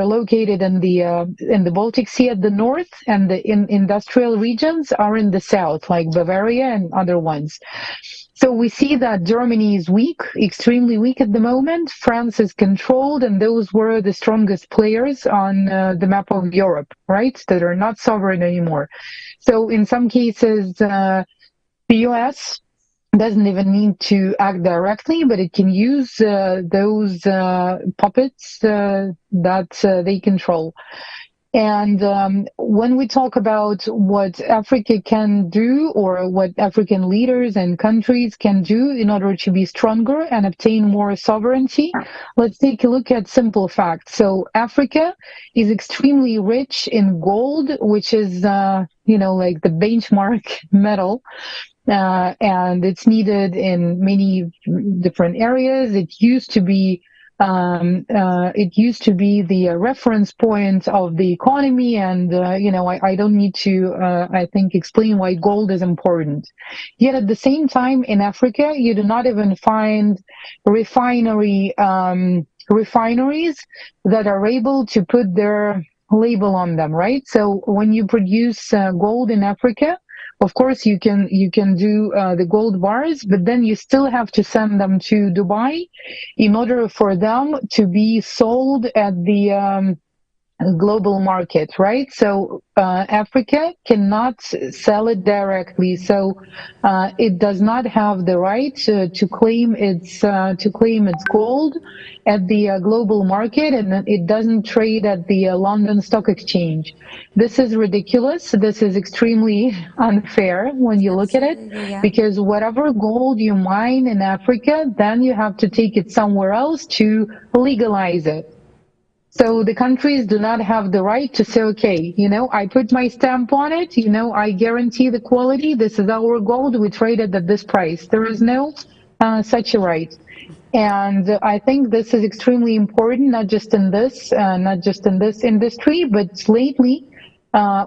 located in the Baltic Sea at the north, and the industrial regions are in the south, like Bavaria and other ones. So we see that Germany is weak, extremely weak at the moment. France is controlled, and those were the strongest players on the map of Europe, right, that are not sovereign anymore. So in some cases, the US doesn't even need to act directly, but it can use those puppets that they control. And when we talk about what Africa can do, or what African leaders and countries can do in order to be stronger and obtain more sovereignty, let's take a look at simple facts. So Africa is extremely rich in gold, which is, like the benchmark metal. And it's needed in many different areas. It used to be It used to be the reference point of the economy, and I don't need to, I think, explain why gold is important. Yet at the same time, in Africa, you do not even find refineries that are able to put their label on them, right? So when you produce gold in Africa, of course, you can do the gold bars, but then you still have to send them to Dubai in order for them to be sold at the global market, right? So Africa cannot sell it directly, so it does not have the right to claim its gold at the global market, and it doesn't trade at the London Stock Exchange. This is ridiculous. This is extremely unfair when you look at it, Absolutely, yeah. because whatever gold you mine in Africa, then you have to take it somewhere else to legalize it. So the countries do not have the right to say, okay, I put my stamp on it, I guarantee the quality, this is our gold, we trade it at this price. There is no such a right. And I think this is extremely important, not just in this industry, but lately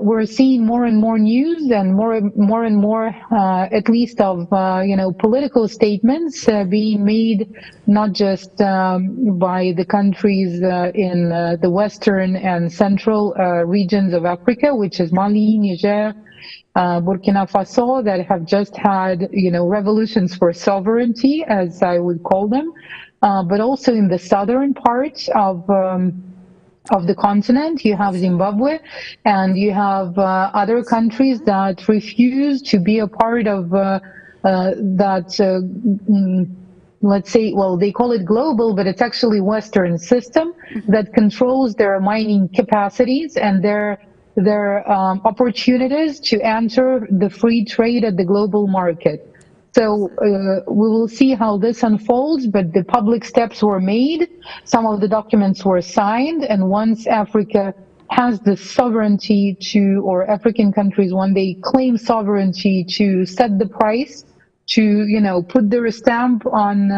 we're seeing more and more news and more and more, at least of political statements being made, not just by the countries in the western and central regions of Africa, which is Mali, Niger, Burkina Faso, that have just had revolutions for sovereignty, as I would call them, but also in the southern parts of the continent. You have Zimbabwe, and you have other countries that refuse to be a part of let's say, well, they call it global, but it's actually Western system that controls their mining capacities and their opportunities to enter the free trade at the global market. So we will see how this unfolds, but the public steps were made, some of the documents were signed, and once Africa has the sovereignty to, or African countries, when they claim sovereignty to set the price, to put their stamp on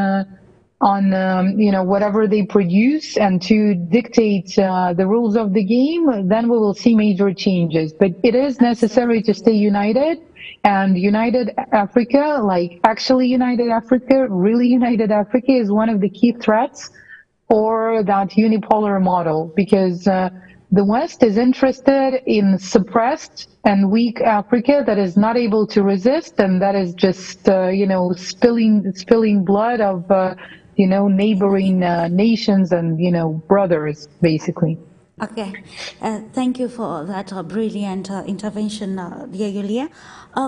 whatever they produce and to dictate the rules of the game, then we will see major changes. But it is necessary to stay united. And United Africa, like actually United Africa, really United Africa, is one of the key threats for that unipolar model, because the West is interested in suppressed and weak Africa that is not able to resist, and that is just spilling blood of neighboring nations and brothers, basically. Okay, thank you for that brilliant intervention, dear Yulia.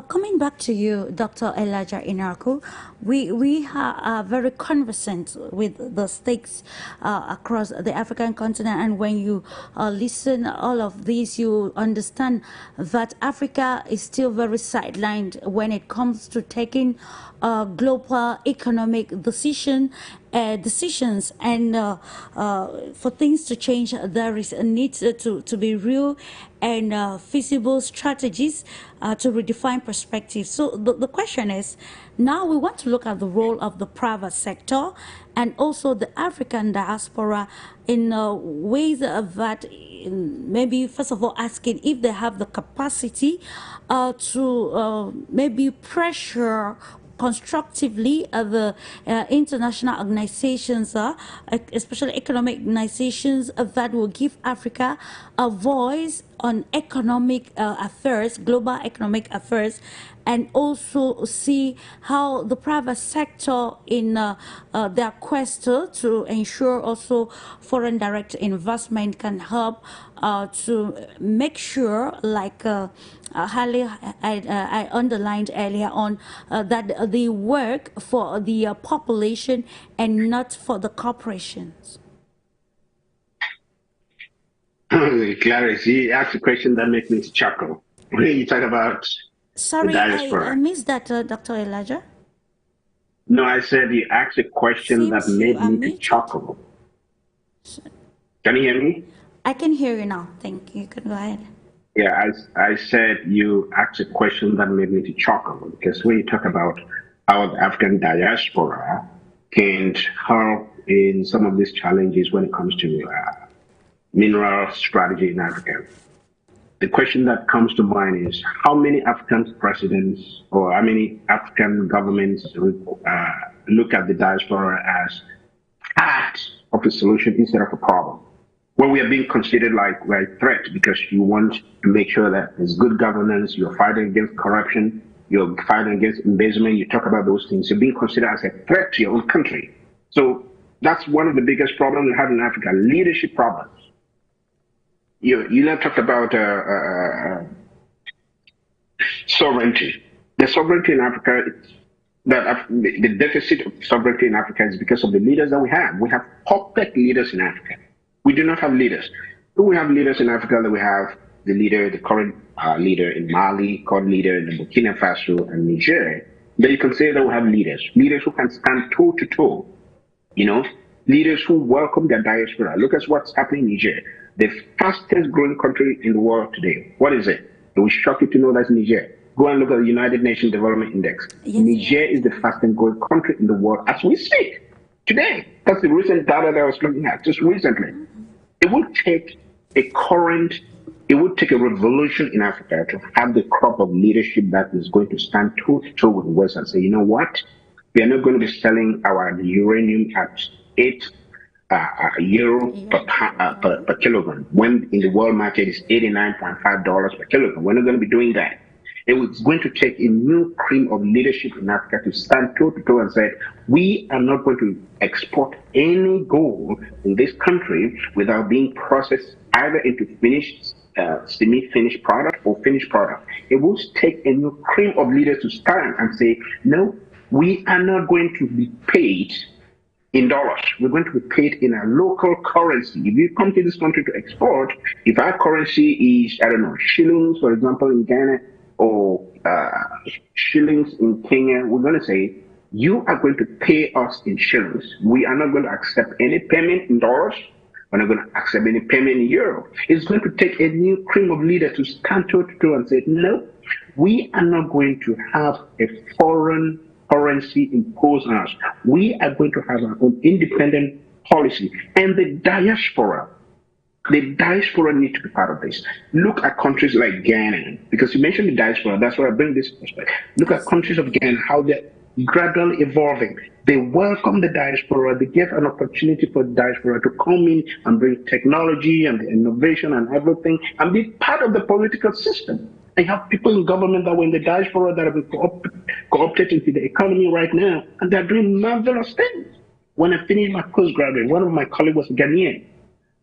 Coming back to you, Dr. Elijah ENOAKU, we are very conversant with the stakes across the African continent, and when you listen all of this, you understand that Africa is still very sidelined when it comes to taking global economic decisions, and for things to change, there is a need to be real and feasible strategies to redefine perspectives. So the question is, now we want to look at the role of the private sector and also the African diaspora in ways that maybe, first of all, asking if they have the capacity to maybe pressure constructively the international organizations, especially economic organizations that will give Africa a voice on economic affairs, global economic affairs, and also see how the private sector in their quest to ensure also foreign direct investment can help to make sure, like Harley I underlined earlier on, that they work for the population and not for the corporations. Clarice, you asked a question that makes me chuckle. When you talk about Sorry, the diaspora. I missed that, Dr. Elijah. No, I said you asked a question Seems that made me muted. chuckle. Can you hear me? I can hear you now. Thank you. You can go ahead. Yeah, I said you asked a question that made me to chuckle, because when you talk about how the African diaspora can help in some of these challenges when it comes to mineral strategy in Africa. The question that comes to mind is how many African presidents or how many African governments look at the diaspora as part of a solution instead of a problem? When we are being considered like we're a threat because you want to make sure that there's good governance, you're fighting against corruption, you're fighting against embezzlement, you talk about those things, you're being considered as a threat to your own country. So that's one of the biggest problems we have in Africa, leadership problems. You now talked about sovereignty. The sovereignty in Africa, the deficit of sovereignty in Africa is because of the leaders that we have. We have puppet leaders in Africa. We do not have leaders. We have leaders in Africa that we have the leader, the current leader in Mali, current leader in Burkina Faso and Niger. Then you can say that we have leaders who can stand toe to toe, leaders who welcome their diaspora. Look at what's happening in Niger, the fastest growing country in the world today. What is it? It will shock you to know that's Niger. Go and look at the United Nations Development Index. Yes. Niger is the fastest growing country in the world as we speak today. That's the recent data that I was looking at just recently. It would take a revolution in Africa to have the crop of leadership that is going to stand toe to toe with the West and say, you know what? We are not going to be selling our uranium at 8 euro per kilogram when in the world market is $89.5 per kilogram. We're not going to be doing that. It was going to take a new cream of leadership in Africa to stand toe to toe and say, we are not going to export any gold in this country without being processed either into finished, semi-finished product or finished product. It will take a new cream of leaders to stand and say, no, we are not going to be paid in dollars. We're going to be paid in a local currency. If you come to this country to export, if our currency is, shillings, for example, in Ghana, or shillings in Kenya, we're going to say, you are going to pay us in shillings. We are not going to accept any payment in dollars. We're not going to accept any payment in euro. It's going to take a new cream of leaders to stand toe to toe and say, no, we are not going to have a foreign currency imposed on us. We are going to have our own independent policy. And the diaspora needs to be part of this. Look at countries like Ghana, because you mentioned the diaspora, that's why I bring this perspective. Look at countries of Ghana, how they're gradually evolving. They welcome the diaspora, they give an opportunity for the diaspora to come in and bring technology and innovation and everything and be part of the political system. I have people in government that were in the diaspora that have been co-opted into the economy right now, and they're doing marvelous things. When I finished my postgraduate, one of my colleagues was Ghanaian.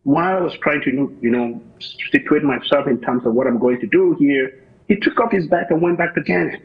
While I was trying to, situate myself in terms of what I'm going to do here, he took off his bag and went back to Ghana.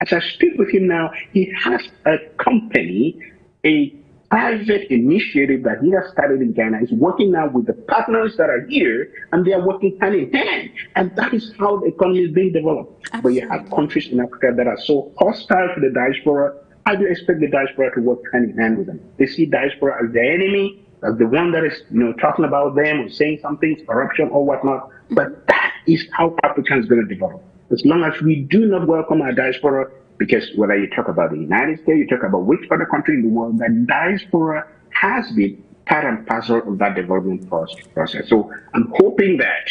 As I speak with him now, he has a company, a private initiative that he has started in Ghana. He's working now with the partners that are here, and they are working hand in hand. And that is how the economy is being developed. Absolutely. But you have countries in Africa that are so hostile to the diaspora. How do you expect the diaspora to work hand in hand with them? They see diaspora as the enemy, as the one that is, talking about them or saying something, corruption or whatnot. But that is how Africa is going to develop. As long as we do not welcome our diaspora, because whether you talk about the United States, you talk about which other country in the world, that diaspora has been part and parcel of that development process. So I'm hoping that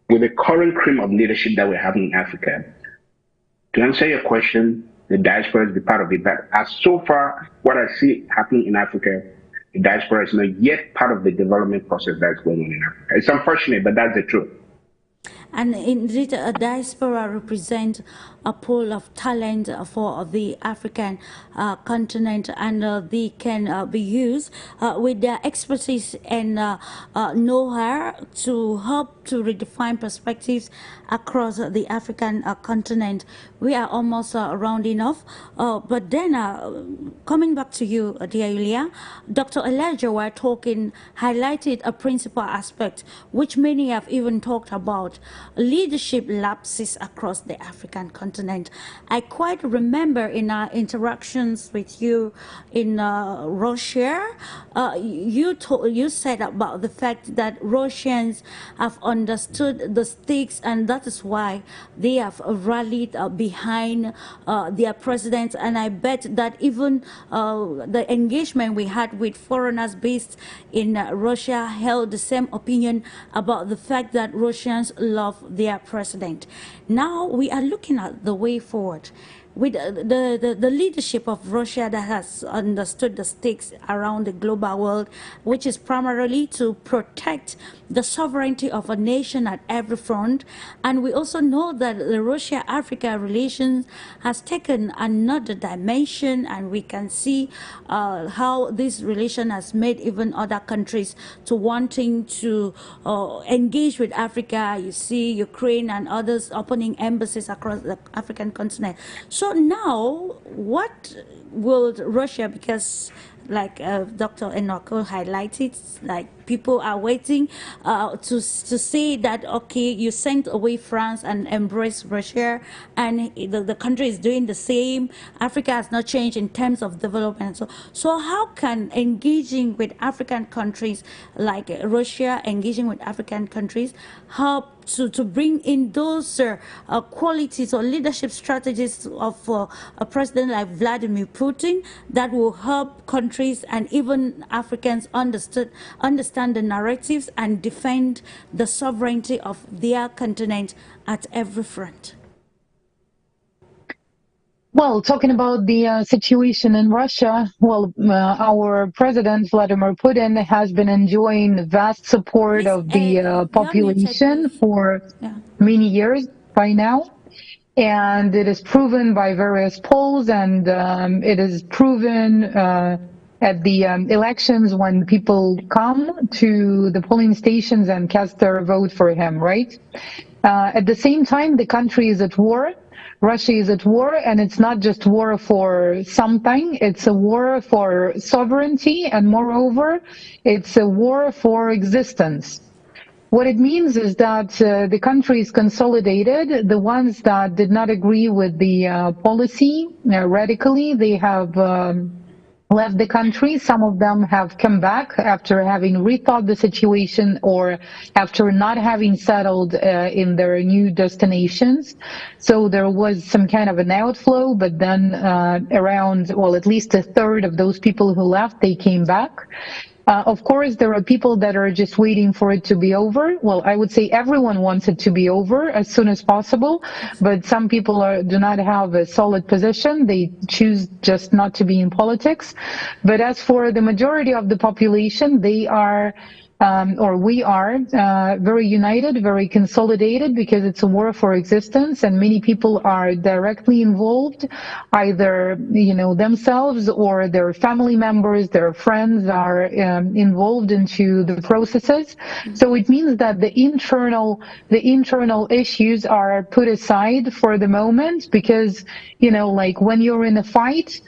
with the current cream of leadership that we're having in Africa, to answer your question, the diaspora is the part of it. But as so far, what I see happening in Africa, the diaspora is not yet part of the development process that's going on in Africa. It's unfortunate, but that's the truth. And indeed, a diaspora represents a pool of talent for the African continent, and they can be used with their expertise and know-how to help to redefine perspectives across the African continent. We are almost rounding off, but then coming back to you, dear Yulia, Dr. Elijah were highlighted a principal aspect which many have even talked about. leadership lapses across the African continent. I quite remember in our interactions with you in Russia, you said about the fact that Russians have understood the stakes, and that is why they have rallied behind their president. And I bet that even the engagement we had with foreigners based in Russia held the same opinion about the fact that Russians love their president. Now we are looking at the way forward with the leadership of Russia that has understood the stakes around the global world, which is primarily to protect the sovereignty of a nation at every front. And we also know that the Russia-Africa relations has taken another dimension, and we can see how this relation has made even other countries to wanting to engage with Africa. You see Ukraine and others opening embassies across the African continent. So now, what will Russia, because like Dr. ENOAKU highlighted, like people are waiting to say that, okay, you sent away France and embraced Russia, and the country is doing the same. Africa has not changed in terms of development. So how can engaging with African countries, like Russia engaging with African countries, help to bring in those qualities or leadership strategies of a president like Vladimir Putin that will help countries and even Africans understand the narratives and defend the sovereignty of their continent at every front? Well, talking about the situation in Russia, well, our president, Vladimir Putin, has been enjoying vast support Please, of the population please. for Yeah. many years by now. And it is proven by various polls, and it is proven at the elections when people come to the polling stations and cast their vote for him, right? At the same time, the country is at war. Russia is at war, and it's not just war for something, it's a war for sovereignty, and moreover, it's a war for existence. What it means is that the country is consolidated. The ones that did not agree with the policy radically, they have left the country. Some of them have come back after having rethought the situation or after not having settled in their new destinations. So there was some kind of an outflow, but then around, well, at least a third of those people who left, they came back. Of course, there are people that are just waiting for it to be over. Well, I would say everyone wants it to be over as soon as possible, but some people do not have a solid position. They choose just not to be in politics. But as for the majority of the population, they are we are very united, very consolidated, because it's a war for existence, and many people are directly involved, either themselves or their family members, their friends are involved into the processes. So it means that the internal issues are put aside for the moment, because like when you're in a fight,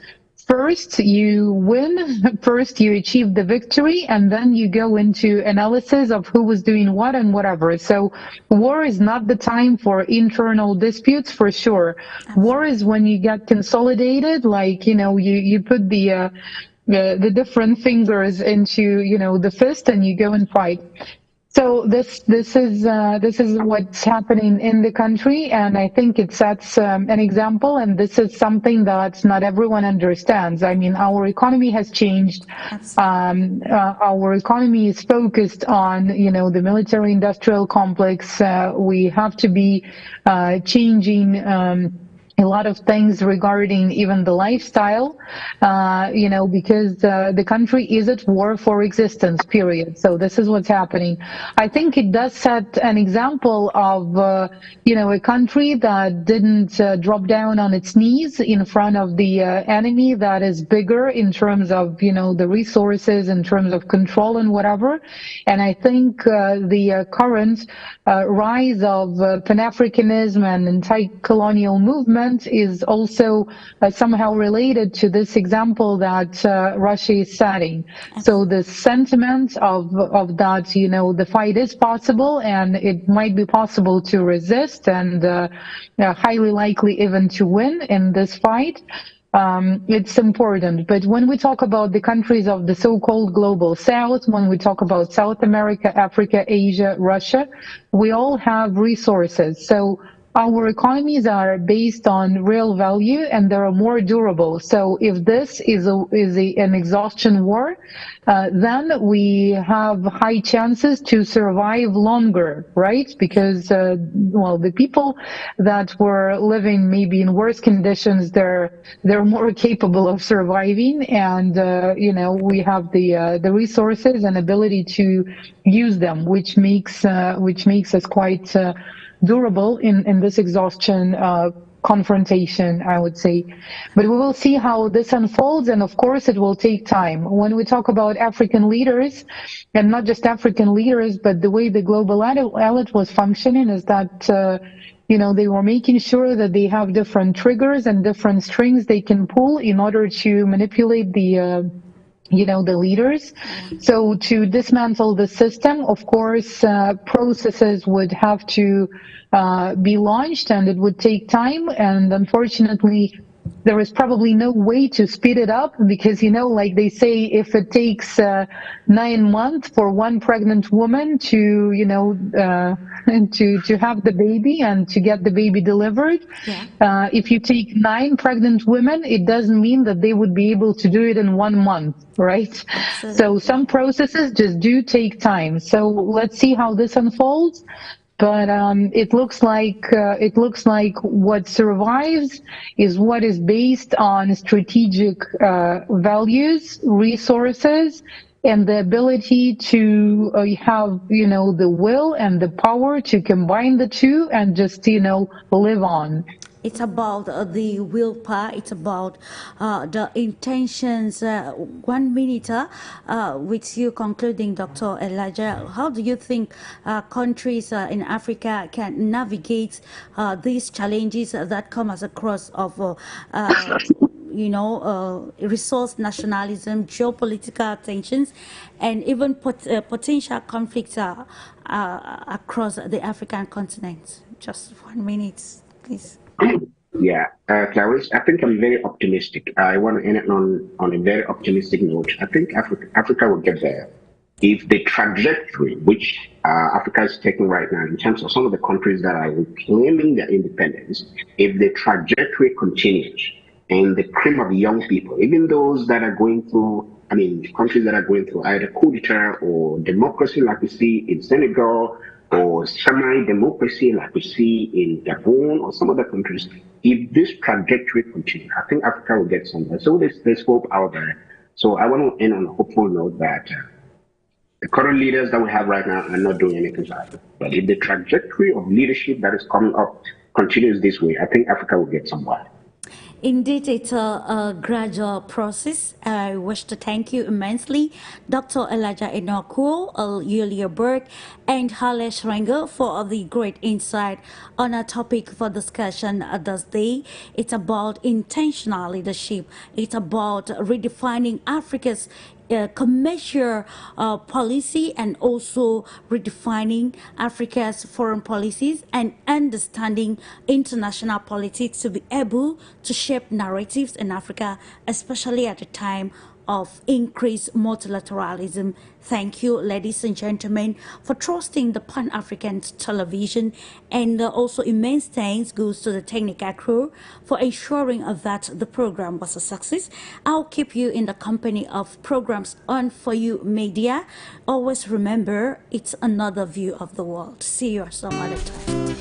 first you win, first you achieve the victory, and then you go into analysis of who was doing what and whatever. So war is not the time for internal disputes, for sure. War is when you get consolidated, like you put the different fingers into the fist and you go and fight. So this is what's happening in the country, and I think it sets an example, and this is something that not everyone understands. I mean, our economy has changed. Our economy is focused on the military-industrial complex. We have to be changing a lot of things regarding even the lifestyle, because the country is at war for existence, period. So this is what's happening. I think it does set an example of, a country that didn't drop down on its knees in front of the enemy that is bigger in terms of, the resources, in terms of control and whatever. And I think the current rise of Pan-Africanism and anti-colonial movement sentiment is also somehow related to this example that Russia is setting. So the sentiment of that, you know, the fight is possible and it might be possible to resist and highly likely even to win in this fight. It's important. But when we talk about the countries of the so-called global south, when we talk about South America, Africa, Asia, Russia, we all have resources. So our economies are based on real value and they are more durable. So if this is an exhaustion war, then we have high chances to survive longer, right? Because, well, the people that were living maybe in worse conditions, they're more capable of surviving, and you know, we have the resources and ability to use them, which makes us quite durable in this exhaustion confrontation, I would say. But we will see how this unfolds, and of course it will take time. When we talk about African leaders, and not just African leaders, but the way the global elite was functioning is that you know, they were making sure that they have different triggers and different strings they can pull in order to manipulate the you know, the leaders. So to dismantle the system, of course, processes would have to be launched, and it would take time. And unfortunately, there is probably no way to speed it up because, you know, like they say, if it takes 9 months for one pregnant woman to, you know, to have the baby and to get the baby delivered, if you take 9 pregnant women, it doesn't mean that they would be able to do it in 1 month, right? Absolutely. So some processes just do take time. So let's see how this unfolds. But it looks like what survives is what is based on strategic values, resources, and the ability to have, you know, the will and the power to combine the two and just, you know, live on. It's about the willpower. It's about the intentions. 1 minute with you concluding, Dr. Elijah. How do you think countries in Africa can navigate these challenges that come as across of you know, resource nationalism, geopolitical tensions, and even potential conflicts across the African continent? Just 1 minute, please. Yeah, Clarice, I think I'm very optimistic. I want to end it on a very optimistic note. I think Africa will get there if the trajectory which Africa is taking right now in terms of some of the countries that are reclaiming their independence, if the trajectory continues and the cream of young people, even those that are going through, I mean, countries that are going through either coup d'etat or democracy like we see in Senegal, or semi-democracy like we see in Gabon or some other countries, if this trajectory continues, I think Africa will get somewhere. So there's hope out there. So I want to end on a hopeful note that the current leaders that we have right now are not doing anything to Africa. But if the trajectory of leadership that is coming up continues this way, I think Africa will get somewhere. Indeed, it's a gradual process. I wish to thank you immensely, Dr. Elijah ENOAKU, YULIA BERG, and HARLEY SCHLANGER for the great insight on our topic for discussion this day. It's about intentional leadership. It's about redefining Africa's commercial policy and also redefining Africa's foreign policies and understanding international politics to be able to shape narratives in Africa, especially at a time of increased multilateralism. Thank you, ladies and gentlemen, for trusting the Pan-African television, and also immense thanks goes to the technical crew for ensuring that the program was a success. I'll keep you in the company of programs on For You Media. Always remember, it's another view of the world. See you some other time.